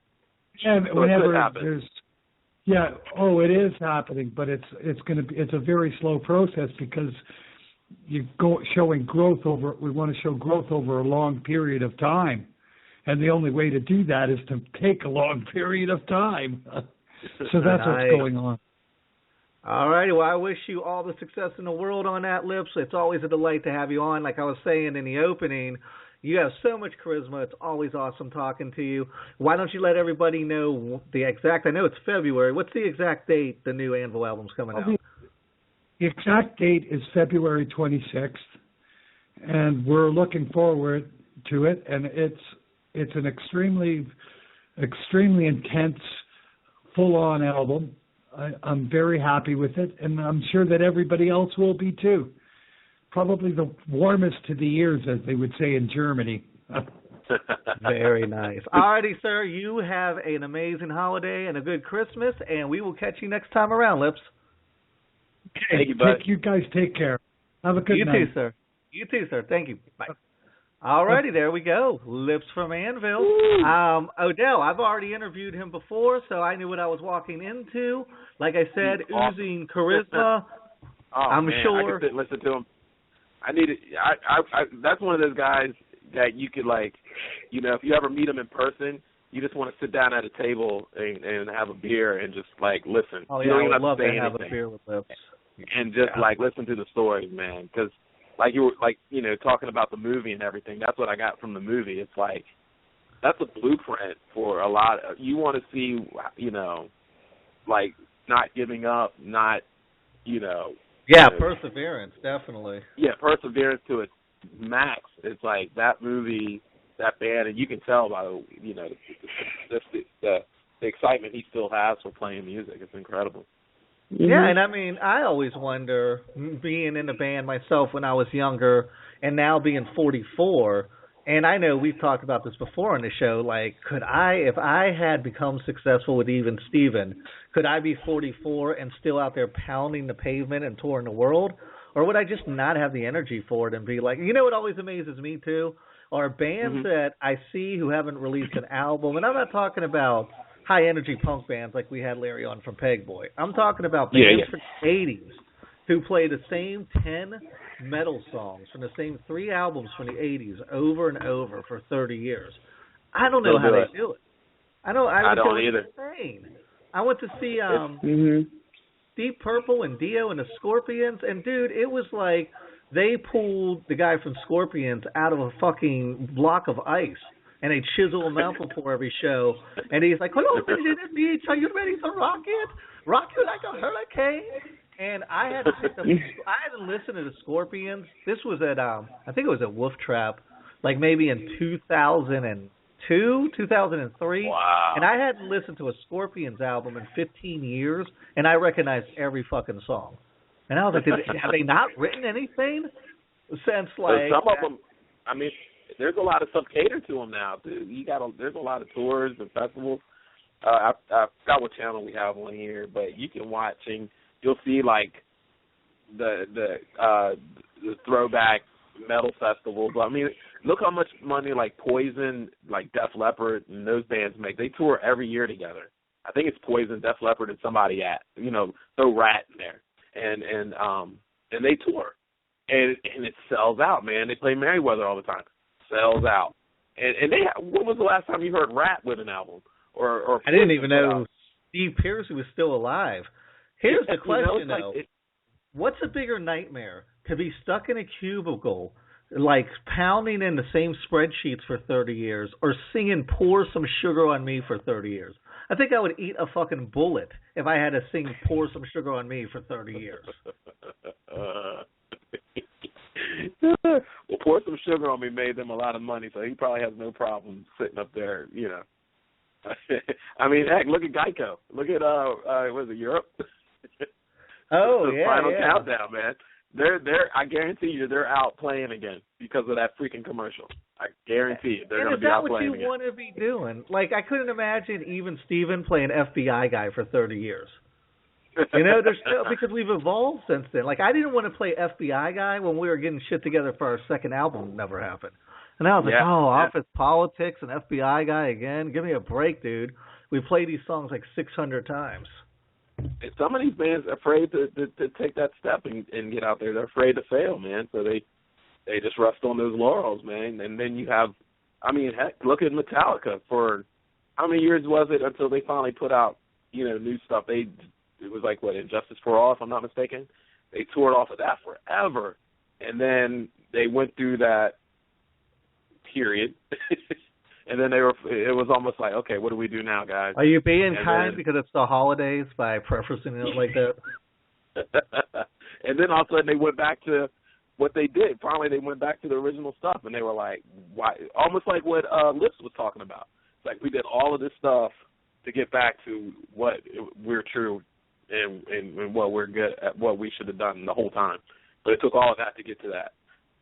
Whenever there's... Yeah, it is happening, but it's a very slow process because we want to show growth over a long period of time. And the only way to do that is to take a long period of time. So that's what's going on. All righty. Well, I wish you all the success in the world on that, Lips. It's always a delight to have you on. Like I was saying in the opening, you have so much charisma. It's always awesome talking to you. Why don't you let everybody know the exact, I know it's February. What's the exact date the new Anvil album's coming out? The exact date is February 26th, and we're looking forward to it. And it's an extremely intense, full-on album. I'm very happy with it, and I'm sure that everybody else will be too. Probably the warmest to the ears, as they would say in Germany. Very nice. All righty, sir. You have an amazing holiday and a good Christmas, and we will catch you next time around, Lips. Okay. Thank you, bud. You guys take care. Have a good night. You too, sir. You too, sir. Thank you. Bye. All righty, there we go. Lips from Anvil. Odell, I've already interviewed him before, so I knew what I was walking into. Like I said, oozing charisma. I'm sure. I could listen to him. That's one of those guys that you could, like, if you ever meet him in person, you just want to sit down at a table and have a beer and just, like, listen. Oh, yeah, I would love to have a beer with Lips. and just like listen to the stories, man. Because like you were talking about the movie and everything. That's what I got from the movie. It's like that's a blueprint for a lot. You want to see, like not giving up, not, perseverance, definitely. Yeah, perseverance to its max. It's like that movie, that band, and you can tell by the excitement he still has for playing music. It's incredible. Yeah, and I mean, I always wonder, being in a band myself when I was younger and now being 44, and I know we've talked about this before on the show, like, if I had become successful with Even Steven, could I be 44 and still out there pounding the pavement and touring the world? Or would I just not have the energy for it and be like, what always amazes me too? Are bands that I see who haven't released an album, and I'm not talking about high-energy punk bands like we had Larry on from Pegboy. I'm talking about bands from the 80s who play the same 10 metal songs from the same 3 albums from the 80s over and over for 30 years. I don't know how they do it. I don't either. Insane. I went to see Deep Purple and Dio and the Scorpions, and dude, it was like they pulled the guy from Scorpions out of a fucking block of ice. And they chisel him out before every show. And he's like, hello, beach, are you ready to rock it? Rock you like a hurricane? And I had to listen to the Scorpions. This was at, I think it was at Wolf Trap, like maybe in 2002, 2003. Wow. And I hadn't listened to a Scorpions album in 15 years, and I recognized every fucking song. And I was like, have they not written anything since, like... Some of them, I mean... There's a lot of stuff catered to them now, dude. There's a lot of tours and festivals. I forgot what channel we have on here, but you can watch and you'll see like the throwback metal festivals. I mean, look how much money like Poison, like Def Leppard, and those bands make. They tour every year together. I think it's Poison, Def Leppard, and somebody throw Rat in there, and they tour, and it sells out, man. They play Merriweather all the time. Sells out, and they. When was the last time you heard Rat with an album? Or I didn't even know Steve Pierce was still alive. Here's the question though: what's a bigger nightmare? To be stuck in a cubicle, like pounding in the same spreadsheets for 30 years, or singing "Pour Some Sugar on Me" for 30 years? I think I would eat a fucking bullet if I had to sing "Pour Some Sugar on Me" for 30 years. Well, Pour Some Sugar on Me made them a lot of money, so he probably has no problem sitting up there, I mean, heck, look at Geico. Look at what is it, Europe? Final Countdown, man. They're I guarantee you they're out playing again because of that freaking commercial. I guarantee you they're going to be out playing again. Is that what you want to be doing? Like, I couldn't imagine even Steven playing FBI guy for 30 years. There's still, because we've evolved since then. Like, I didn't want to play FBI guy when we were getting shit together for our second album. Never happened. And I was like, office politics and FBI guy again? Give me a break, dude. We played these songs like 600 times. And some of these bands are afraid to take that step and get out there. They're afraid to fail, man. So they just rest on those laurels, man. And then you have, I mean, heck, look at Metallica. For how many years was it until they finally put out, new stuff? It was like, Injustice for All, if I'm not mistaken. They toured off of that forever. And then they went through that period. And then it was almost like, okay, what do we do now, guys? Are you being kind because it's the holidays by prefacing it like that? And then all of a sudden they went back to what they did. Finally, they went back to the original stuff, and they were like, why? Almost like what Lips was talking about. It's like we did all of this stuff to get back to what we're true and what we're good at, what we should have done the whole time. But it took all of that to get to that.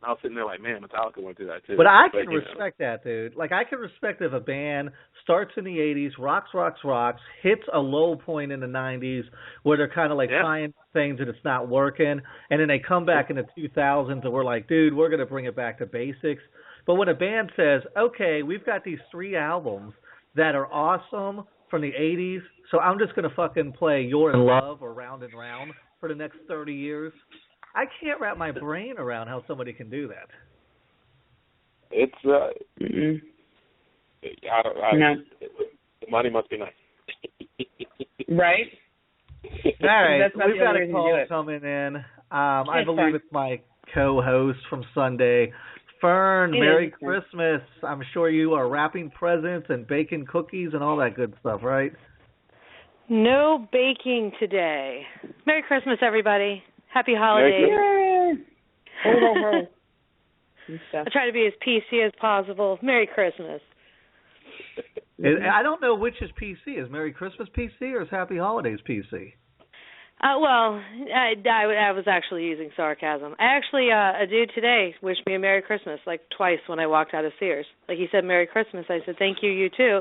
I was sitting there like, man, Metallica went through that too. But I can respect that, dude. Like, I can respect if a band starts in the 80s, rocks, hits a low point in the 90s where they're kind of like trying things and it's not working, and then they come back in the 2000s and we're like, dude, we're going to bring it back to basics. But when a band says, okay, we've got these 3 albums that are awesome from the 80s, so I'm just going to fucking play You're in Love or Round and Round for the next 30 years. I can't wrap my brain around how somebody can do that. It's No. the money must be nice. Right? All right, That's not we've the got only a reason to call do it. coming in. I It's believe fine. it's my co-host from Sunday. Fern, It Merry is. Christmas. I'm sure you are wrapping presents and baking cookies and all that good stuff, right? No baking today. Merry Christmas, everybody. Happy holidays. Yay! I try to be as PC as possible. Merry Christmas. I don't know which is PC. Is Merry Christmas PC or is Happy Holidays PC? Well, I was actually using sarcasm. A dude today wished me a Merry Christmas like twice when I walked out of Sears. Like he said, Merry Christmas. I said, thank you, you too.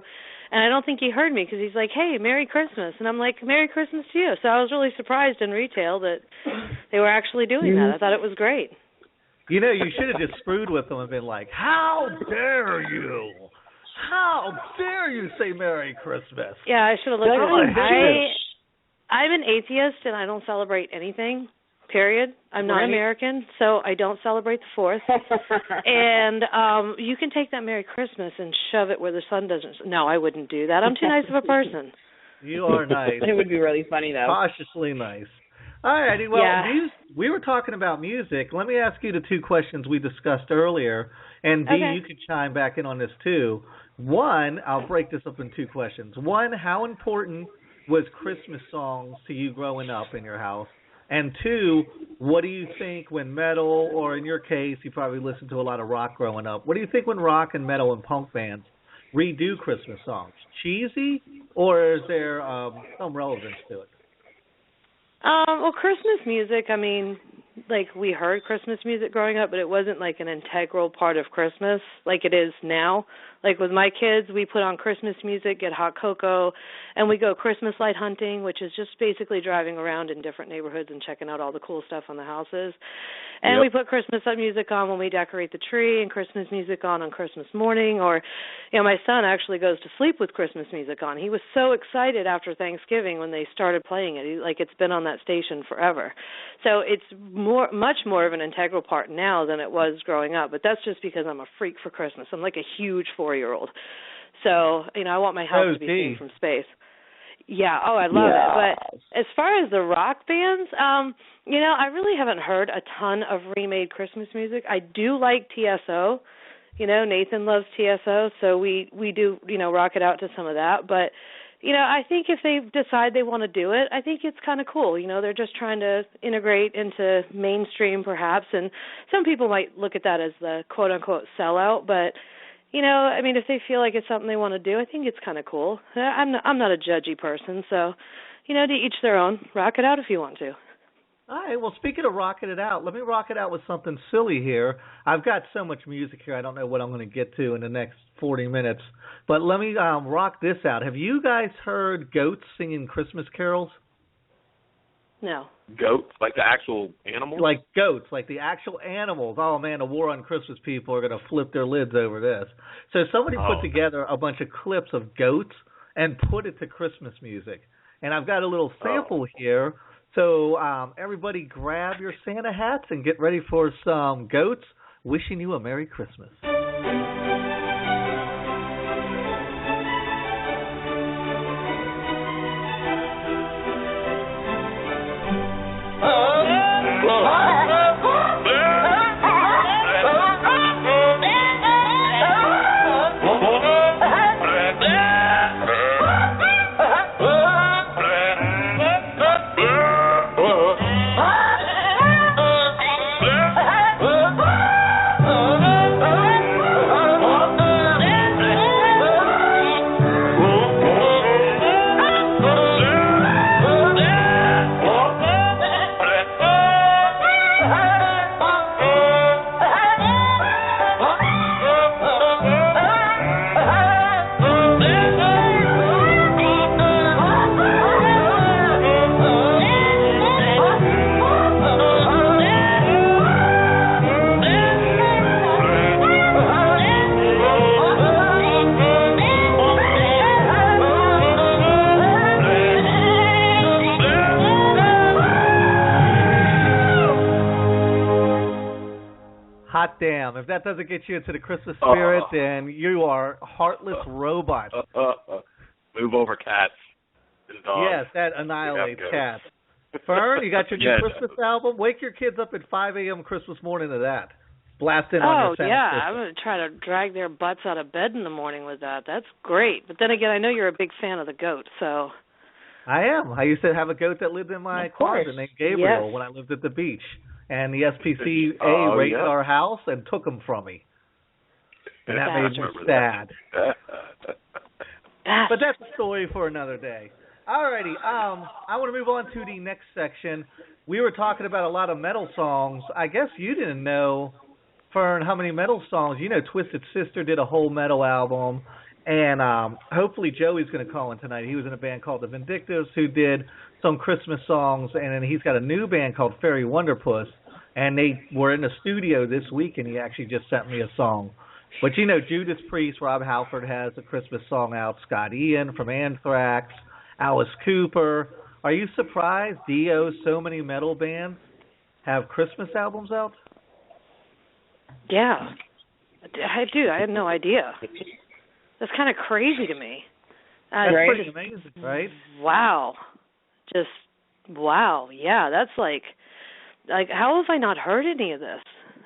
And I don't think he heard me because he's like, hey, Merry Christmas. And I'm like, Merry Christmas to you. So I was really surprised in retail that they were actually doing that. I thought it was great. You know, you should have just screwed with them and been like, how dare you? How dare you say Merry Christmas? Yeah, I should have looked at Oh, I'm an atheist and I don't celebrate anything, period. I'm not American, so I don't celebrate the 4th. And you can take that Merry Christmas and shove it where the sun doesn't. No, I wouldn't do that. I'm too nice of a person. You are nice. It would be really funny, though. Cautiously nice. All righty. Well, we were talking about music. Let me ask you the two questions we discussed earlier. And, Dee, you can chime back in on this, too. One, I'll break this up in two questions. One, how important was Christmas songs to you growing up in your house? And two, what do you think when metal, or in your case, you probably listened to a lot of rock growing up, what do you think when rock and metal and punk bands redo Christmas songs? Cheesy, or is there some relevance to it? Well, Christmas music, I mean, like we heard Christmas music growing up, but it wasn't like an integral part of Christmas like it is now. Like with my kids, we put on Christmas music, get hot cocoa, and we go Christmas light hunting, which is just basically driving around in different neighborhoods and checking out all the cool stuff on the houses. And we put Christmas music on when we decorate the tree, and Christmas music on Christmas morning. Or, you know, my son actually goes to sleep with Christmas music on. He was so excited after Thanksgiving when they started playing it. Like it's been on that station forever. So it's much more of an integral part now than it was growing up. But that's just because I'm a freak for Christmas. I'm like a huge 4-year-old. So, you know, I want my house to be seen from space. Yeah, I love it. But as far as the rock bands, you know, I really haven't heard a ton of remade Christmas music. I do like TSO. You know, Nathan loves TSO, so we do, you know, rock it out to some of that. But, you know, I think if they decide they want to do it, I think it's kind of cool. You know, they're just trying to integrate into mainstream perhaps, and some people might look at that as the quote-unquote sellout, but you know, I mean, if they feel like it's something they want to do, I think it's kind of cool. I'm not a judgy person, so, you know, to each their own. Rock it out if you want to. All right, well, speaking of rocking it out, let me rock it out with something silly here. I've got so much music here, I don't know what I'm going to get to in the next 40 minutes. But let me rock this out. Have you guys heard goats singing Christmas carols? No. Goats? Like the actual animals? Like goats, like the actual animals. Oh, man, the War on Christmas people are going to flip their lids over this. So somebody put together a bunch of clips of goats and put it to Christmas music. And I've got a little sample here. So everybody grab your Santa hats and get ready for some goats wishing you a Merry Christmas. Hot damn. If that doesn't get you into the Christmas spirit, then you are heartless robots. Move over, cats. Dog. Yes, that annihilates cats. Fern, you got your new Yes. Christmas album? Wake your kids up at 5 a.m. Christmas morning to that. Blast in on your sound yeah, system. I'm going to try to drag their butts out of bed in the morning with that. That's great. But then again, I know you're a big fan of the goat, so. I am. I used to have a goat that lived in my closet named Gabriel when I lived at the beach. And the SPCA raided our house and took him from me. And that made me sad. But that's a story for another day. Alrighty, I want to move on to the next section. We were talking about a lot of metal songs. I guess you didn't know, Fern, how many metal songs. You know, Twisted Sister did a whole metal album. And hopefully Joey's going to call in tonight. He was in a band called The Vindictives who did some Christmas songs. And then he's got a new band called Fairy Wonderpuss. And they were in the studio this week, and he actually just sent me a song. But, you know, Judas Priest, Rob Halford has a Christmas song out. Scott Ian from Anthrax, Alice Cooper. Are you surprised, Dio, so many metal bands have Christmas albums out? Yeah. Dude, I had no idea. That's kind of crazy to me. That's pretty amazing, right? Wow. Just, wow. Yeah, that's like, how have I not heard any of this?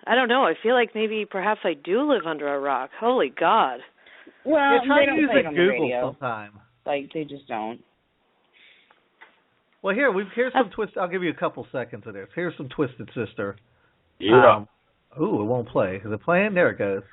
I don't know. I feel like maybe perhaps I do live under a rock. Holy God. Well, try they to don't use play it on the Google radio. sometime. Like, they just don't. Well, here's some Twisted. I'll give you a couple seconds of this. Here's some Twisted Sister. Yeah. It won't play. Is it playing? There it goes.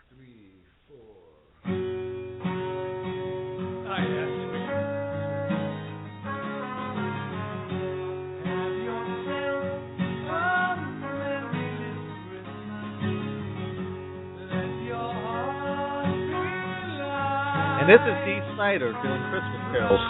And this is Dee Snider doing Christmas carols.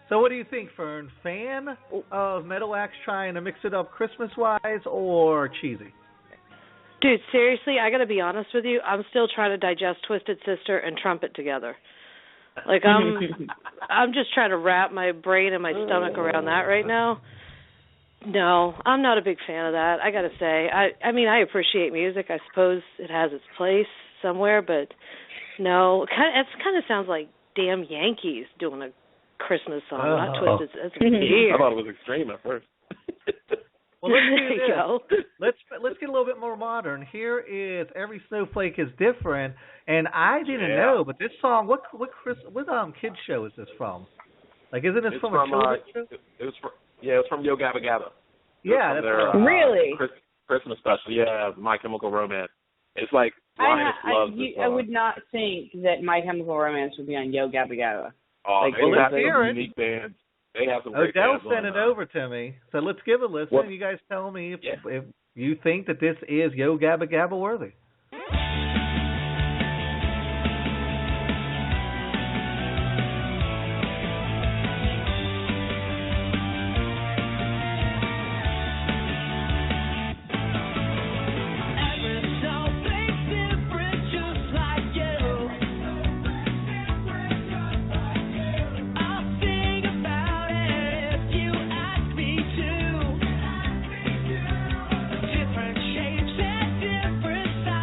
So what do you think, Fern? Fan of metal acts trying to mix it up Christmas-wise or cheesy? Dude, seriously, I got to be honest with you. I'm still trying to digest Twisted Sister and Trumpet together. Like, I'm just trying to wrap my brain and my stomach around that right now. No, I'm not a big fan of that, I got to say. I mean, I appreciate music. I suppose it has its place somewhere, but no. It kind of sounds like damn Yankees doing a Christmas song, not Twisted. That's weird. I thought it was extreme at first. Well, let's do There you this. Let's get a little bit more modern. Here is Every Snowflake is Different, and I didn't know, but this song, what kids show is this from? Like, isn't this from a children's show? It was from Yo Gabba Gabba. Yeah, that's their, really Christmas special. Yeah, My Chemical Romance. It's like Linus loves this song. I would not think that My Chemical Romance would be on Yo Gabba Gabba. Oh, Like, they have hear some unique bands. They have some great Odell bands. sent it over to me, so let's give a listen. What? You guys tell me if you think that this is Yo Gabba Gabba worthy. Different shapes and different styles.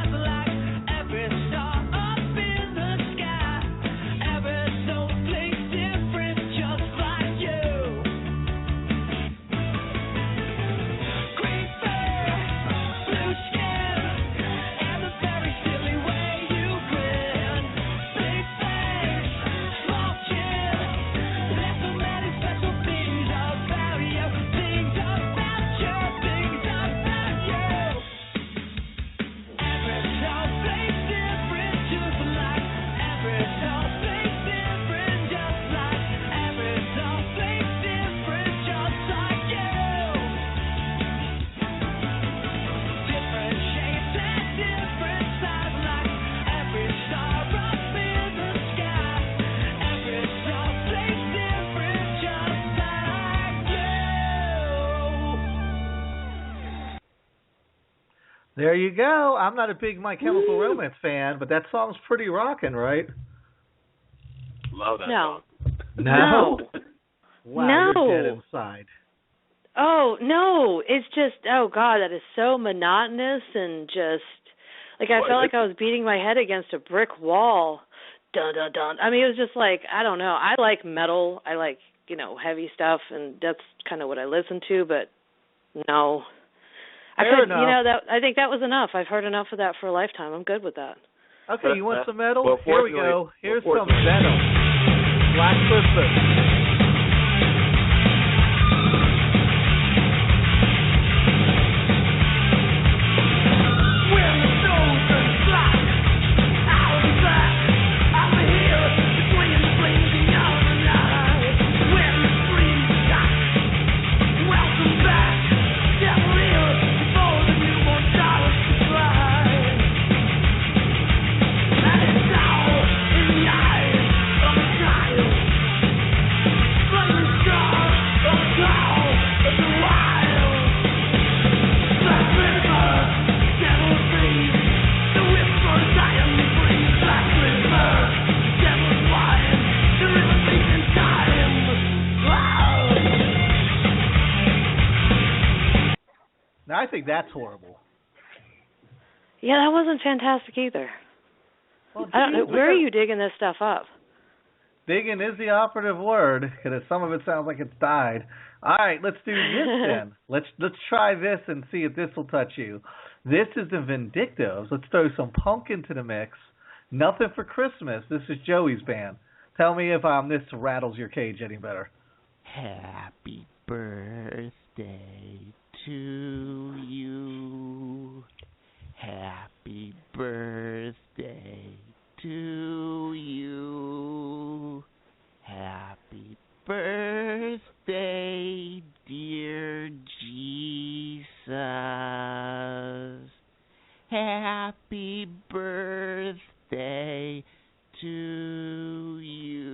There you go. I'm not a big My Chemical Romance fan, but that song's pretty rocking, right? Love that No. song. No. No. Wow, No. you're dead inside. Oh, no. It's just, oh, God, that is so monotonous and just, like, I felt like I was beating my head against a brick wall. Dun, dun, dun. I mean, it was just like, I don't know. I like metal. I like, heavy stuff, and that's kind of what I listen to, but no. Fair enough. I think that was enough. I've heard enough of that for a lifetime. I'm good with that. Okay, you want some metal? Well, Here we go. Here's some Venom. Black Christmas. Now, I think that's horrible. Yeah, that wasn't fantastic either. Well, where are you digging this stuff up? Digging is the operative word, because some of it sounds like it's died. All right, let's do this then. Let's try this and see if this will touch you. This is the Vindictives. Let's throw some punk into the mix. Nothing for Christmas. This is Joey's band. Tell me if this rattles your cage any better. Happy birthday to you. Happy birthday to you. Happy birthday, dear Jesus. Happy birthday to you.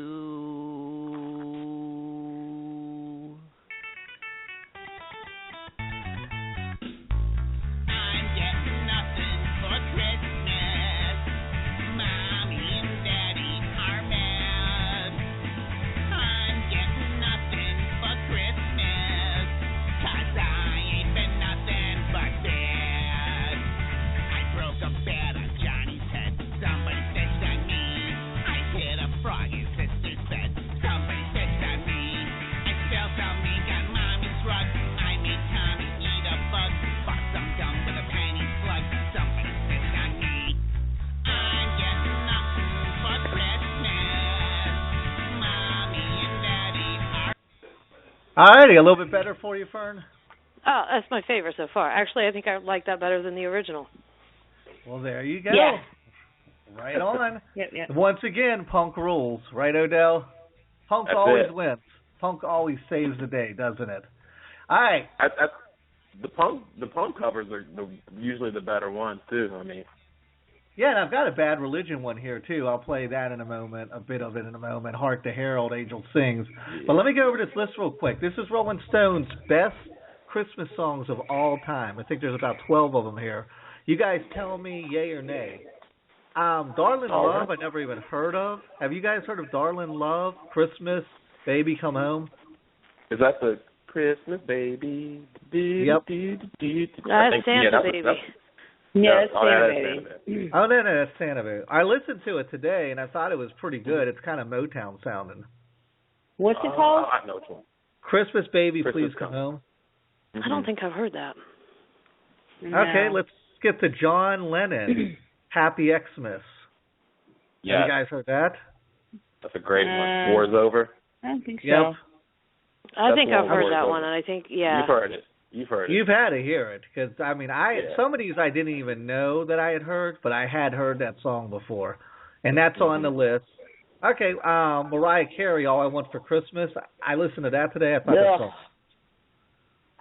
Alrighty, a little bit better for you, Fern? Oh, that's my favorite so far. Actually, I think I like that better than the original. Well, there you go. Yeah. Right on. Yep. Once again, punk rules, right, Odell? Punk That's always it. wins. Punk always saves the day, doesn't it? All right. The punk covers are usually the better ones too. I mean. Yeah, and I've got a Bad Religion one here, too. I'll play that in a moment, a bit of it in a moment. Hark the Herald Angel Sings. But let me go over this list real quick. This is Rolling Stone's best Christmas songs of all time. I think there's about 12 of them here. You guys tell me yay or nay. Darlin' Love, I never even heard of. Have you guys heard of Darlin' Love, Christmas, Baby Come Home? Is that the Christmas Baby? Yep. That's Santa Baby. Yeah, it's Santa Baby. Oh, no, that's Santa Baby. I listened to it today, and I thought it was pretty good. It's kind of Motown sounding. What's it called? I know which one. Christmas Baby, Christmas Please Come Home. I don't think I've heard that. No. Okay, let's skip to John Lennon, Happy Xmas. Yeah. Have you guys heard that? That's a great one. War's Over. I don't think so. Yep. I think That's I've heard War's that Over. one, and I think, yeah. You've heard it. You've had to hear it, because, I mean, some of these I didn't even know that I had heard, but I had heard that song before, and that's on the list. Okay, Mariah Carey, All I Want for Christmas. I listened to that today. I thought that song.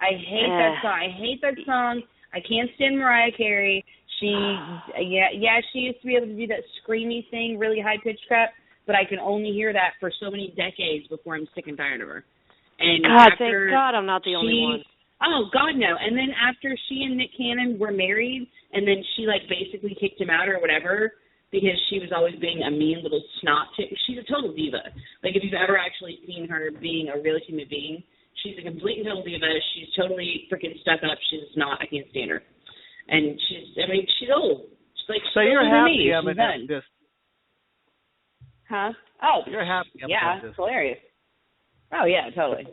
I hate that song. I hate that song. I can't stand Mariah Carey. She used to be able to do that screamy thing, really high-pitched crap, but I can only hear that for so many decades before I'm sick and tired of her. And God, thank God I'm not the only one. Oh, God, no. And then after she and Nick Cannon were married, and then she, like, basically kicked him out or whatever because she was always being a mean little snot chick. She's a total diva. Like, if you've ever actually seen her being a real human being, she's a complete and total diva. She's totally freaking stuck up. She's not. I can't stand her. And she's old. She's like, so you're happy Eminem just... Huh? Oh. You're happy Eminem yeah, just... it's hilarious. Oh, yeah, totally.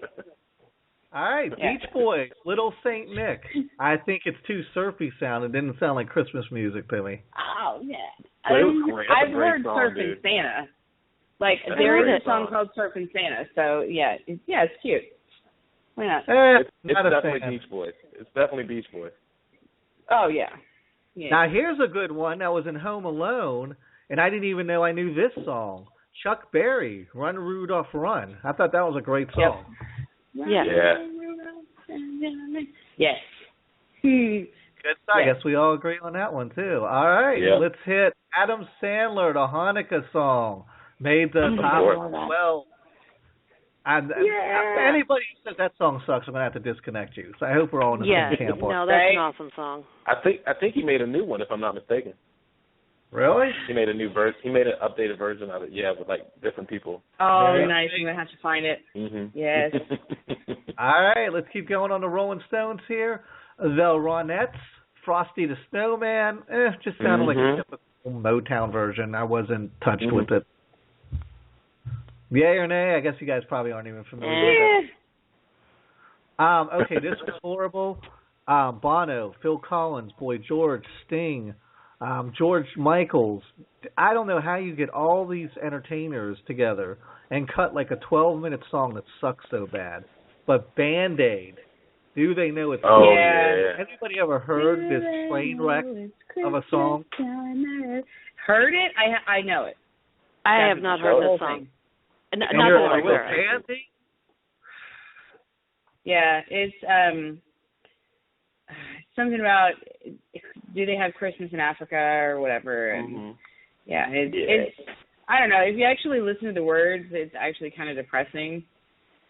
All right, yeah. Beach Boys, Little Saint Nick. I think it's too surfy sound. It didn't sound like Christmas music to me. Oh, yeah. I've heard song, Surfing dude. Santa. Like, there is a song called Surfing Santa. So, yeah, it's cute. Why not? It's not definitely Beach Boys. It's definitely Beach Boys. Oh, yeah. Now, here's a good one that was in Home Alone, and I didn't even know I knew this song. Chuck Berry, Run, Rudolph, Run. I thought that was a great song. Yep. Yeah. Yes. Good stuff. I Yes. guess we all agree on that one, too. All right, Let's hit Adam Sandler, the Hanukkah song. Made the top 12. Anybody who says that song sucks, I'm going to have to disconnect you. So I hope we're all in the same camp. No, that's an awesome song. I think he made a new one, if I'm not mistaken. Really? He made a new version. He made an updated version of it, with, like, different people. Oh, nice. I'm going to have to find it. Mm-hmm. Yes. All right, let's keep going on the Rolling Stones here. The Ronettes, Frosty the Snowman. Just sounded like a typical Motown version. I wasn't touched with it. Yay or nay? I guess you guys probably aren't even familiar with it. Okay, this was horrible. Bono, Phil Collins, Boy George, Sting, George Michaels. I don't know how you get all these entertainers together and cut like a 12-minute song that sucks so bad. But Band-Aid, do they know it's Oh, yeah. Anybody ever heard this train wreck of a song? Heard it? I know it. I have not heard this song. Not that I'm aware of. Yeah, it's something about, do they have Christmas in Africa or whatever? And it's I don't know. If you actually listen to the words, it's actually kind of depressing.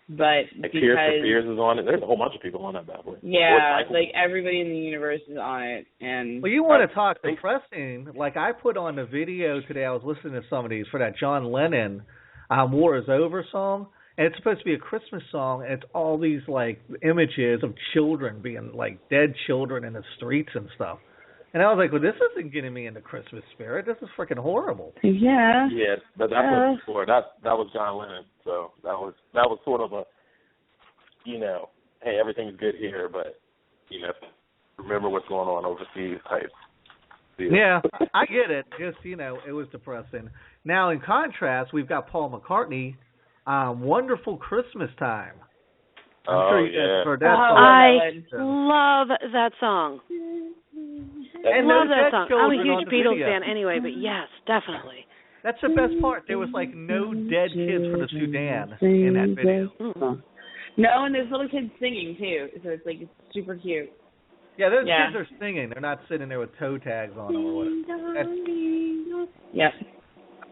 But like because Tears for Fears is on it. There's a whole bunch of people on that bad boy. Yeah, like everybody in the universe is on it. And well, you want to talk depressing? Like I put on a video today. I was listening to some of these for that John Lennon "War Is Over" song, and it's supposed to be a Christmas song. And it's all these like images of children being like dead children in the streets and stuff. And I was like, well, this isn't getting me into Christmas spirit. This is freaking horrible. Yeah. Yeah, but that's what before. That was John Lennon. So that was sort of a, hey, everything's good here, but remember what's going on overseas type deal. Yeah, I get it. Just it was depressing. Now, in contrast, we've got Paul McCartney, "Wonderful Christmas Time." I'm sure you guys heard that song. I love that song. I love that song. I'm a huge Beatles fan anyway, but yes, definitely. That's the best part. There was like no dead kids from the Sudan in that video. No, and there's little kids singing too, so it's like it's super cute. Yeah, those kids are singing. They're not sitting there with toe tags on them or whatever. Yep.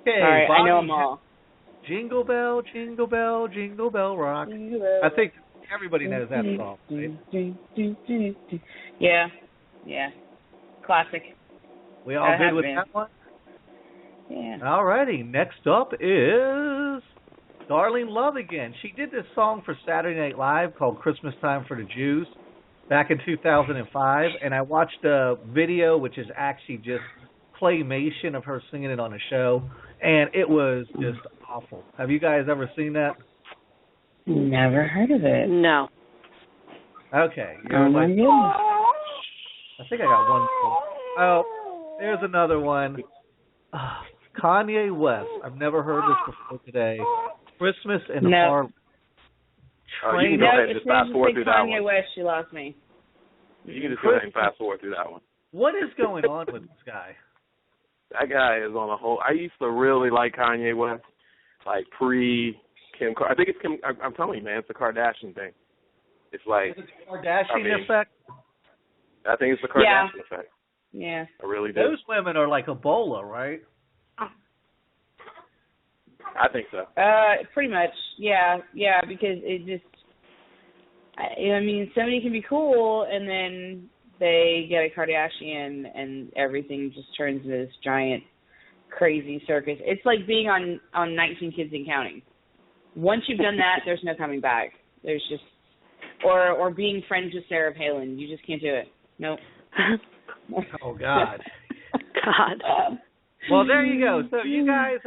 Okay, all right, I know them all. Jingle Bell, Jingle Bell, Jingle Bell Rock. I think everybody knows that song, right? Yeah. Classic. We all good with that one? Yeah. All righty. Next up is Darlene Love again. She did this song for Saturday Night Live called Christmas Time for the Jews back in 2005, and I watched a video which is actually just claymation of her singing it on a show, and it was just awful. Have you guys ever seen that? Never heard of it. No. Okay. Oh my goodness. I think I got one. Oh, there's another one. Kanye West. I've never heard this before today. Christmas in Harlem. You can go ahead and just fast forward through that Kanye one. West, she lost me. You can just go ahead and fast forward through that one. What is going on with this guy? That guy is on a whole. I used to really like Kanye West, like pre-Kim. I think it's Kim. I'm telling you, man, it's the Kardashian thing. It's like is it the Kardashian effect. I think it's the Kardashian effect. Yeah. I really do. Those women are like Ebola, right? I think so. Pretty much. Yeah, because it just, I mean, somebody can be cool, and then they get a Kardashian, and everything just turns into this giant, crazy circus. It's like being on 19 Kids and Counting. Once you've done that, there's no coming back. There's just, or being friends with Sarah Palin. You just can't do it. Nope. Oh, God. God. Well, there you go. So you guys,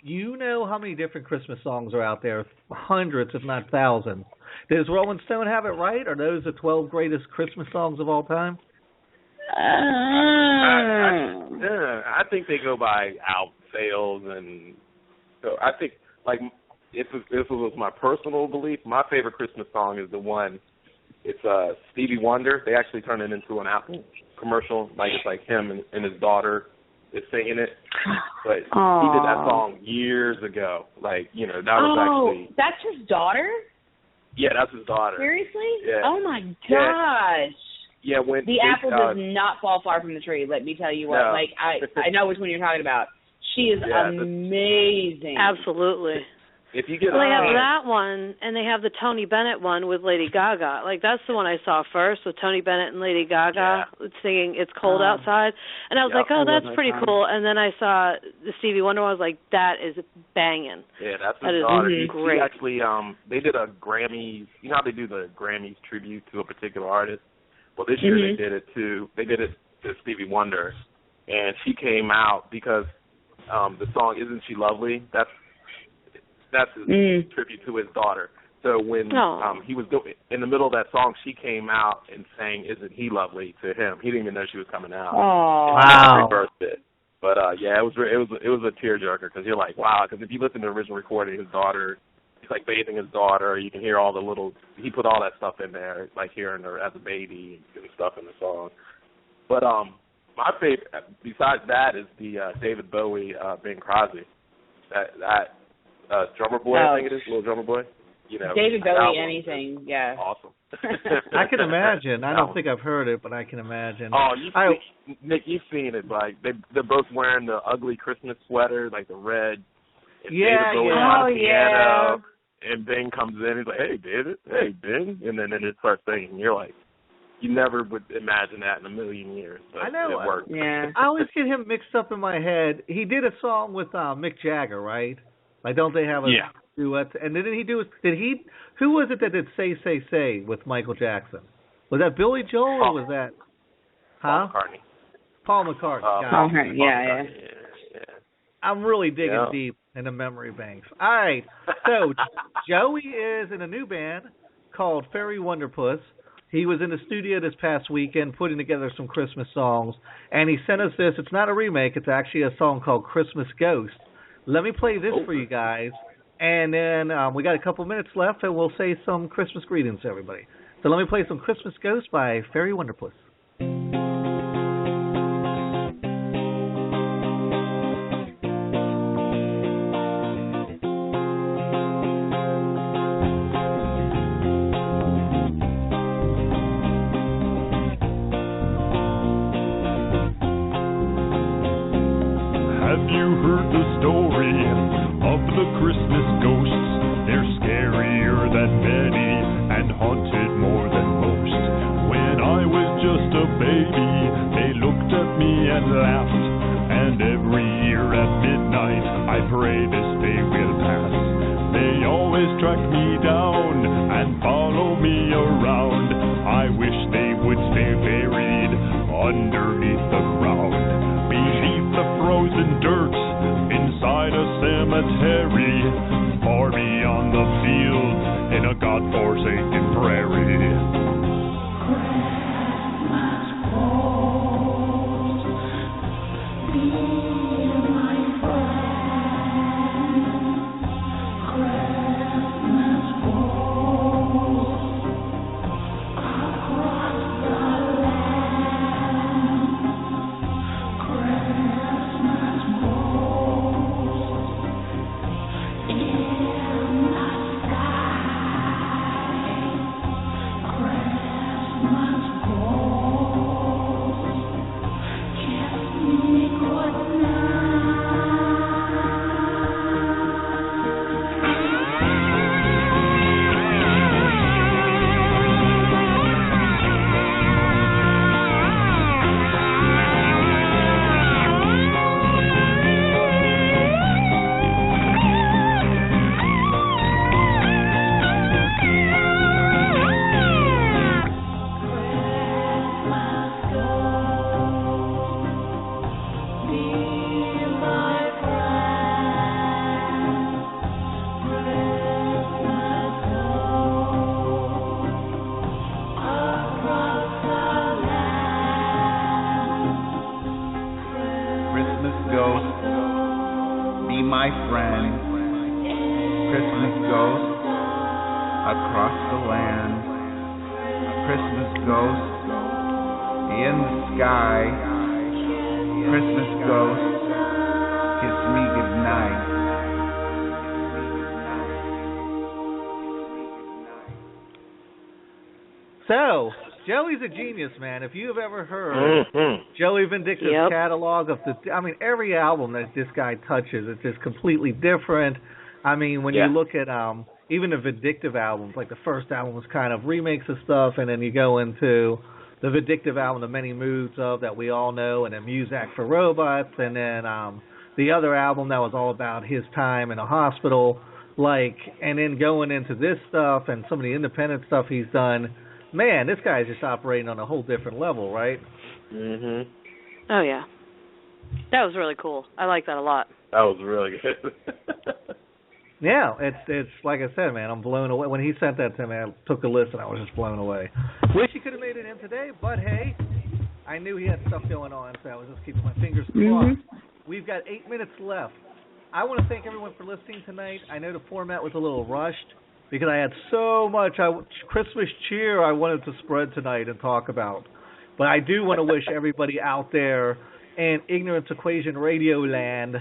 you know how many different Christmas songs are out there, hundreds, if not thousands. Does Rolling Stone have it right? Are those the 12 greatest Christmas songs of all time? I think they go by album sales, and so I think, like, if it was my personal belief, my favorite Christmas song is the one. It's Stevie Wonder. They actually turned it into an Apple commercial. Like, it's like him and his daughter is singing it. But he did that song years ago. Like, you know, that was actually. Oh, that's his daughter? Yeah, that's his daughter. Seriously? Yeah. Oh my gosh. Yeah, when the apple does not fall far from the tree, let me tell you what. No. Like, I know which one you're talking about. She is amazing. Absolutely. If you get they have that one, and they have the Tony Bennett one with Lady Gaga. Like, that's the one I saw first, with Tony Bennett and Lady Gaga singing It's Cold Outside. And I was like, oh, that's pretty cool. And then I saw the Stevie Wonder one. I was like, that is banging. Yeah, that's his that daughter. Is great. He actually, they did a Grammys. You know how they do the Grammys tribute to a particular artist? Well, this year they did it to Stevie Wonder. And she came out because the song Isn't She Lovely? That's his tribute to his daughter. So when he was in the middle of that song, she came out and sang "Isn't He Lovely" to him. He didn't even know she was coming out. Oh, wow! Reversed it. But yeah, it was a tearjerker because you're like, wow. Because if you listen to the original recording, his daughter, he's like bathing his daughter. You can hear all the little. He put all that stuff in there, like hearing her as a baby and stuff in the song. But my favorite, besides that, is the David Bowie, Bing Crosby. That Drummer Boy, I think it is, Little Drummer Boy. You know, David Bowie, anything, yeah. Awesome. I can imagine. I don't think I've heard it, but I can imagine. Oh, Nick, you've seen it. Like they're both wearing the ugly Christmas sweater, like the red. And David Bowie's on the piano, and Bing comes in. He's like, "Hey, David. Hey, Bing," and then it starts singing. And you're like, you never would imagine that in a million years. But I know. It worked. Yeah. I always get him mixed up in my head. He did a song with Mick Jagger, right? Like, don't they have a duet? And then who was it that did Say, Say, Say with Michael Jackson? Was that Billy Joel or was that? Paul McCartney. Paul McCartney. Paul McCartney, yeah. I'm really digging deep in the memory banks. All right. So, Joey is in a new band called Fairy Wonderpuss. He was in the studio this past weekend putting together some Christmas songs, and he sent us this. It's not a remake. It's actually a song called Christmas Ghost. Let me play this for you guys, and then we got a couple minutes left, and we'll say some Christmas greetings to everybody. So let me play some Christmas Ghost by Fairy Wonderpuss. Have you heard the story of the Christmas ghosts? They're scarier than many and haunted more than most. When I was just a baby, they looked at me and laughed. And every year at midnight, I pray this day will pass. They always track me down and follow me around. I wish they would stay buried underneath the ground. Beneath the frozen dirt, inside a cemetery, far beyond the fields, in a God-forsaken prairie. Christmas ghost across the land. A Christmas ghost in the sky. Christmas ghost, kiss me goodnight. So, Joey's a genius, man. If you've ever heard Joey Vindictive's catalog of every album that this guy touches, it's just completely different. I mean, when you look at even the Vindictive albums, like the first album was kind of remakes of stuff, and then you go into the Vindictive album, The Many Moods of, that we all know, and then Muzak for Robots, and then the other album that was all about his time in a hospital, and then going into this stuff and some of the independent stuff he's done. Man, this guy's just operating on a whole different level, right? Mhm. Oh yeah, that was really cool. I like that a lot. That was really good. Yeah, it's like I said, man. I'm blown away. When he sent that to me, I took a listen. I was just blown away. Wish he could have made it in today, but hey, I knew he had stuff going on, so I was just keeping my fingers crossed. We've got 8 minutes left. I want to thank everyone for listening tonight. I know the format was a little rushed, because I had so much Christmas cheer I wanted to spread tonight and talk about. But I do want to wish everybody out there in Ignorance Equation Radio land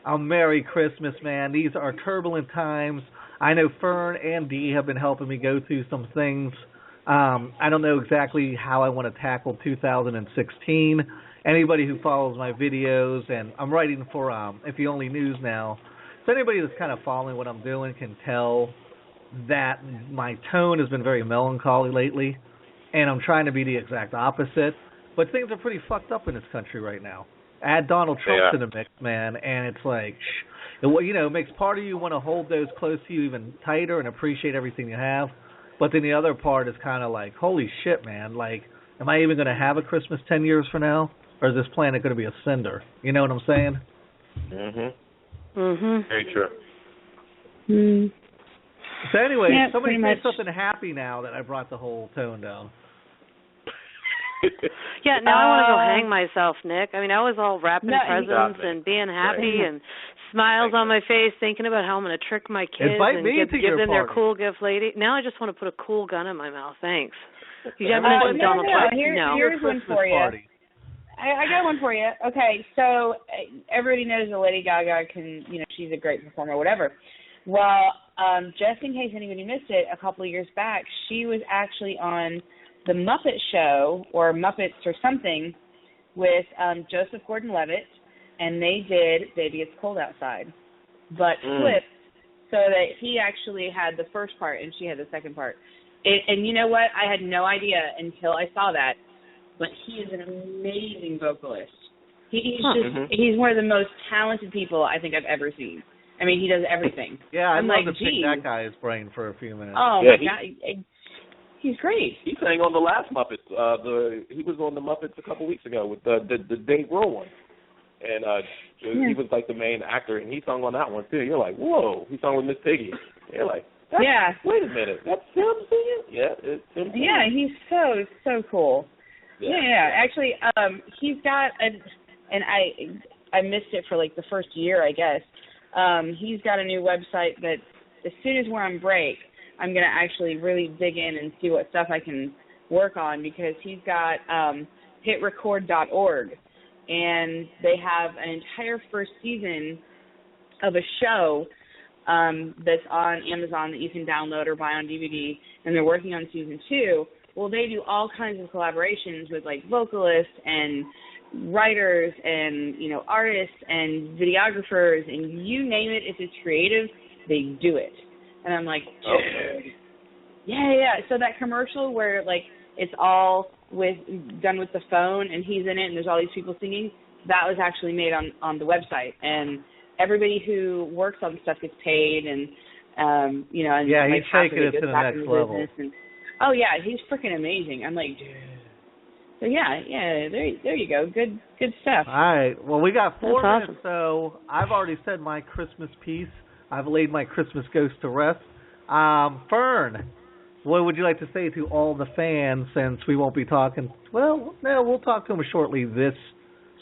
a Merry Christmas, man. These are turbulent times. I know Fern and Dee have been helping me go through some things. I don't know exactly how I want to tackle 2016. Anybody who follows my videos, and I'm writing for If You Only News now, so anybody that's kind of following what I'm doing can tell that my tone has been very melancholy lately, and I'm trying to be the exact opposite. But things are pretty fucked up in this country right now. Add Donald Trump to the mix, man, and it's like, it makes part of you want to hold those close to you even tighter and appreciate everything you have. But then the other part is kind of like, holy shit, man, am I even going to have a Christmas 10 years from now? Or is this planet going to be a cinder? You know what I'm saying? Very true. So anyway, somebody say something happy now that I brought the whole tone down. Yeah, now I want to go hang myself, Nick. I mean, I was all wrapping presents and being happy and smiles on my face, thinking about how I'm going to trick my kids and give them their cool gift lady. Now I just want to put a cool gun in my mouth. Thanks. You haven't mentioned Donald Trump. Here's one for you. I got one for you. Okay, so everybody knows that Lady Gaga she's a great performer, whatever. Well, just in case anybody missed it, a couple of years back, she was actually on the Muppet Show, or Muppets or something, with Joseph Gordon-Levitt, and they did Baby It's Cold Outside, but flipped so that he actually had the first part and she had the second part. And you know what? I had no idea until I saw that, but he is an amazing vocalist. He's one of the most talented people I think I've ever seen. I mean, he does everything. Yeah, I'd love to pick that guy's brain for a few minutes. Oh, my God. He's great. He sang on the last Muppets. He was on the Muppets a couple weeks ago with the Dave Grohl one. And he was like the main actor, and he sung on that one, too. You're like, whoa. He sung with Miss Piggy. You're like, wait a minute. That's him singing? Yeah, it's him singing. Yeah, he's so cool. Yeah. Actually, he's got and I missed it for like the first year, I guess. He's got a new website that as soon as we're on break, I'm going to actually really dig in and see what stuff I can work on, because he's got hitrecord.org, and they have an entire first season of a show that's on Amazon that you can download or buy on DVD, and they're working on season 2. Well, they do all kinds of collaborations with like vocalists and writers and artists and videographers, and you name it. If it's creative, they do it. And I'm like, yeah. So that commercial where like it's all done with the phone and he's in it and there's all these people singing, that was actually made on the website, and everybody who works on the stuff gets paid, and and he's taking it to the next level. Oh yeah, he's freaking amazing. I'm like, dude. So yeah, there you go. Good stuff. All right. Well, we got 4 minutes, so I've already said my Christmas piece. I've laid my Christmas ghost to rest. Fern, what would you like to say to all the fans, since we won't be talking? Well, no, we'll talk to them shortly this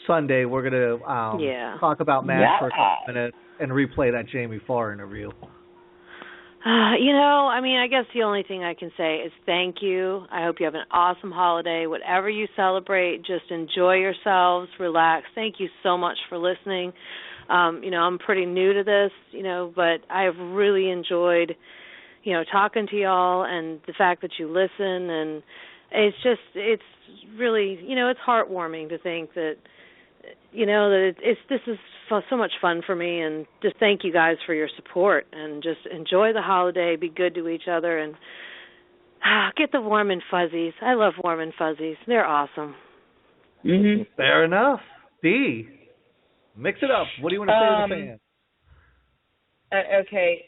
Sunday. We're going to talk about MASH for a couple minutes and replay that Jamie Farr interview. I guess the only thing I can say is thank you. I hope you have an awesome holiday. Whatever you celebrate, just enjoy yourselves, relax. Thank you so much for listening. I'm pretty new to this, but I've really enjoyed, talking to y'all and the fact that you listen. And it's really, it's heartwarming to think that, that this is so much fun for me, and just thank you guys for your support, and just enjoy the holiday, be good to each other, and get the warm and fuzzies. I love warm and fuzzies. They're awesome. Mm-hmm. Fair enough. D, mix it up. What do you want to say to the fans? Okay,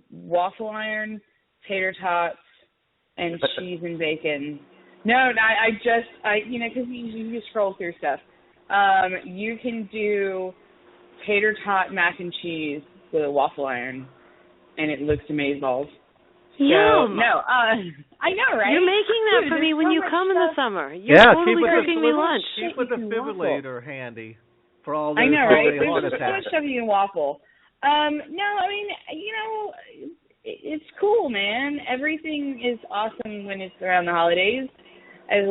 waffle iron, tater tots, and cheese and bacon. No, because you scroll through stuff. You can do tater tot mac and cheese with a waffle iron, and it looks amazeballs. Yum! No, I know, right? You're making that for me when you come in the summer. You're totally cooking me lunch. Keep with the defibrillator handy for all those I know, right? heart There's so attacks. much stuff you can waffle. It's cool, man. Everything is awesome when it's around the holidays. If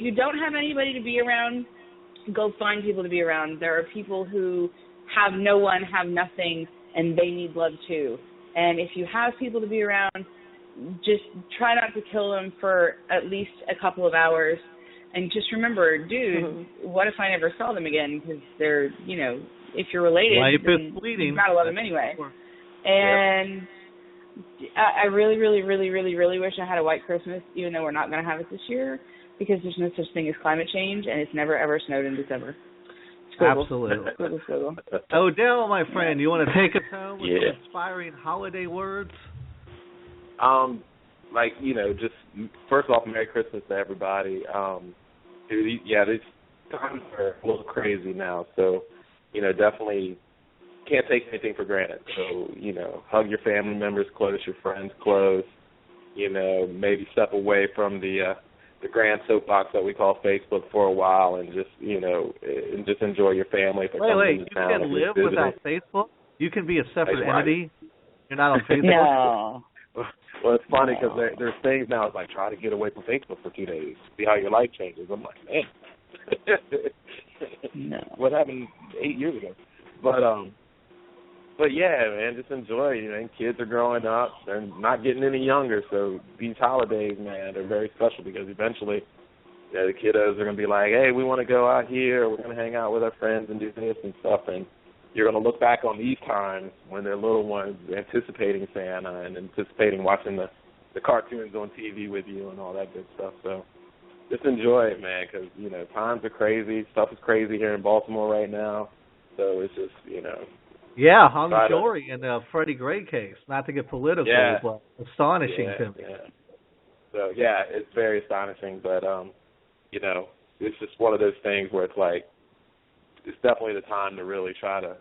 you don't have anybody to be around, go find people to be around. There are people who have no one, have nothing, and they need love too. And if you have people to be around, just try not to kill them for at least a couple of hours. And just remember, dude, what if I never saw them again? Because they're, if you're related, life is fleeting. You gotta love them anyway. And I really, really, really, really, really wish I had a white Christmas, even though we're not going to have it this year, because there's no such thing as climate change, and it's never, ever snowed in December. Absolutely. Squiggle. Odell, my friend, you want to take us home with some inspiring holiday words? Just first off, Merry Christmas to everybody. These times are a little crazy now, so, definitely can't take anything for granted. So, hug your family members close, your friends close, maybe step away from the grand soapbox that we call Facebook for a while, and just and just enjoy your family. Wait, you can live without Facebook? You can be a separate entity? You're not on Facebook? No. Well, it's funny because there's things now. It's like, try to get away from Facebook for 2 days, see how your life changes. I'm like, man, no. What happened 8 years ago? But yeah, man, just enjoy. Kids are growing up; they're not getting any younger. So these holidays, man, they're very special because eventually, the kiddos are gonna be like, hey, we want to go out here. We're gonna hang out with our friends and do this and stuff. And you're gonna look back on these times when they're little ones, anticipating Santa and anticipating watching the cartoons on TV with you and all that good stuff. So just enjoy it, man, because times are crazy. Stuff is crazy here in Baltimore right now. So it's just Yeah, Hung Jory and the Freddie Gray case. Not to get political, but astonishing to me. Yeah. So it's very astonishing, but it's just one of those things where it's like it's definitely the time to really try to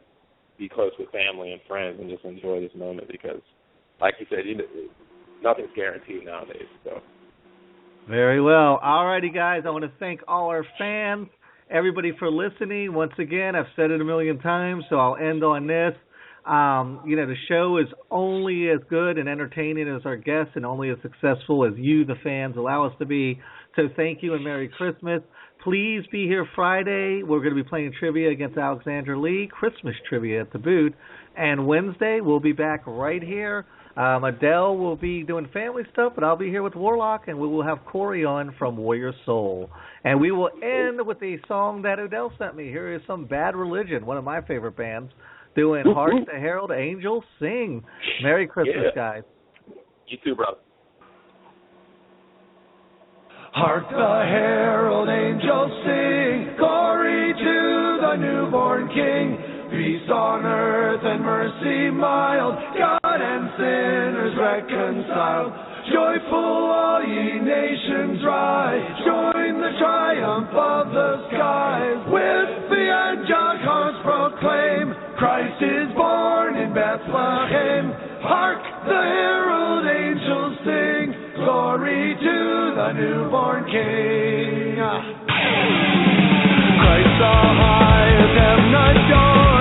be close with family and friends and just enjoy this moment because, like you said, nothing's guaranteed nowadays. So. Very well. All righty, guys. I want to thank all our fans. Everybody for listening. Once again, I've said it a million times, so I'll end on this. The show is only as good and entertaining as our guests and only as successful as you, the fans, allow us to be. So thank you and Merry Christmas. Please be here Friday. We're going to be playing trivia against Alexandra Lee, Christmas trivia at the boot. And Wednesday, we'll be back right here. Adele will be doing family stuff, but I'll be here with Warlock, and we will have Corey on from Warrior Soul. And we will end with a song that Odell sent me. Here is some Bad Religion, one of my favorite bands, doing Hark the Herald Angels Sing. Merry Christmas, guys. You too, brother. Hark the herald angels sing, glory to the newborn King. Peace on earth and mercy mild, God and sinners reconciled. Joyful all ye nations rise, join the triumph of the skies. With the angelic hearts proclaim, Christ is born in Bethlehem. Hark the herald angels sing, glory to the newborn King. Christ the highest heaven adorned,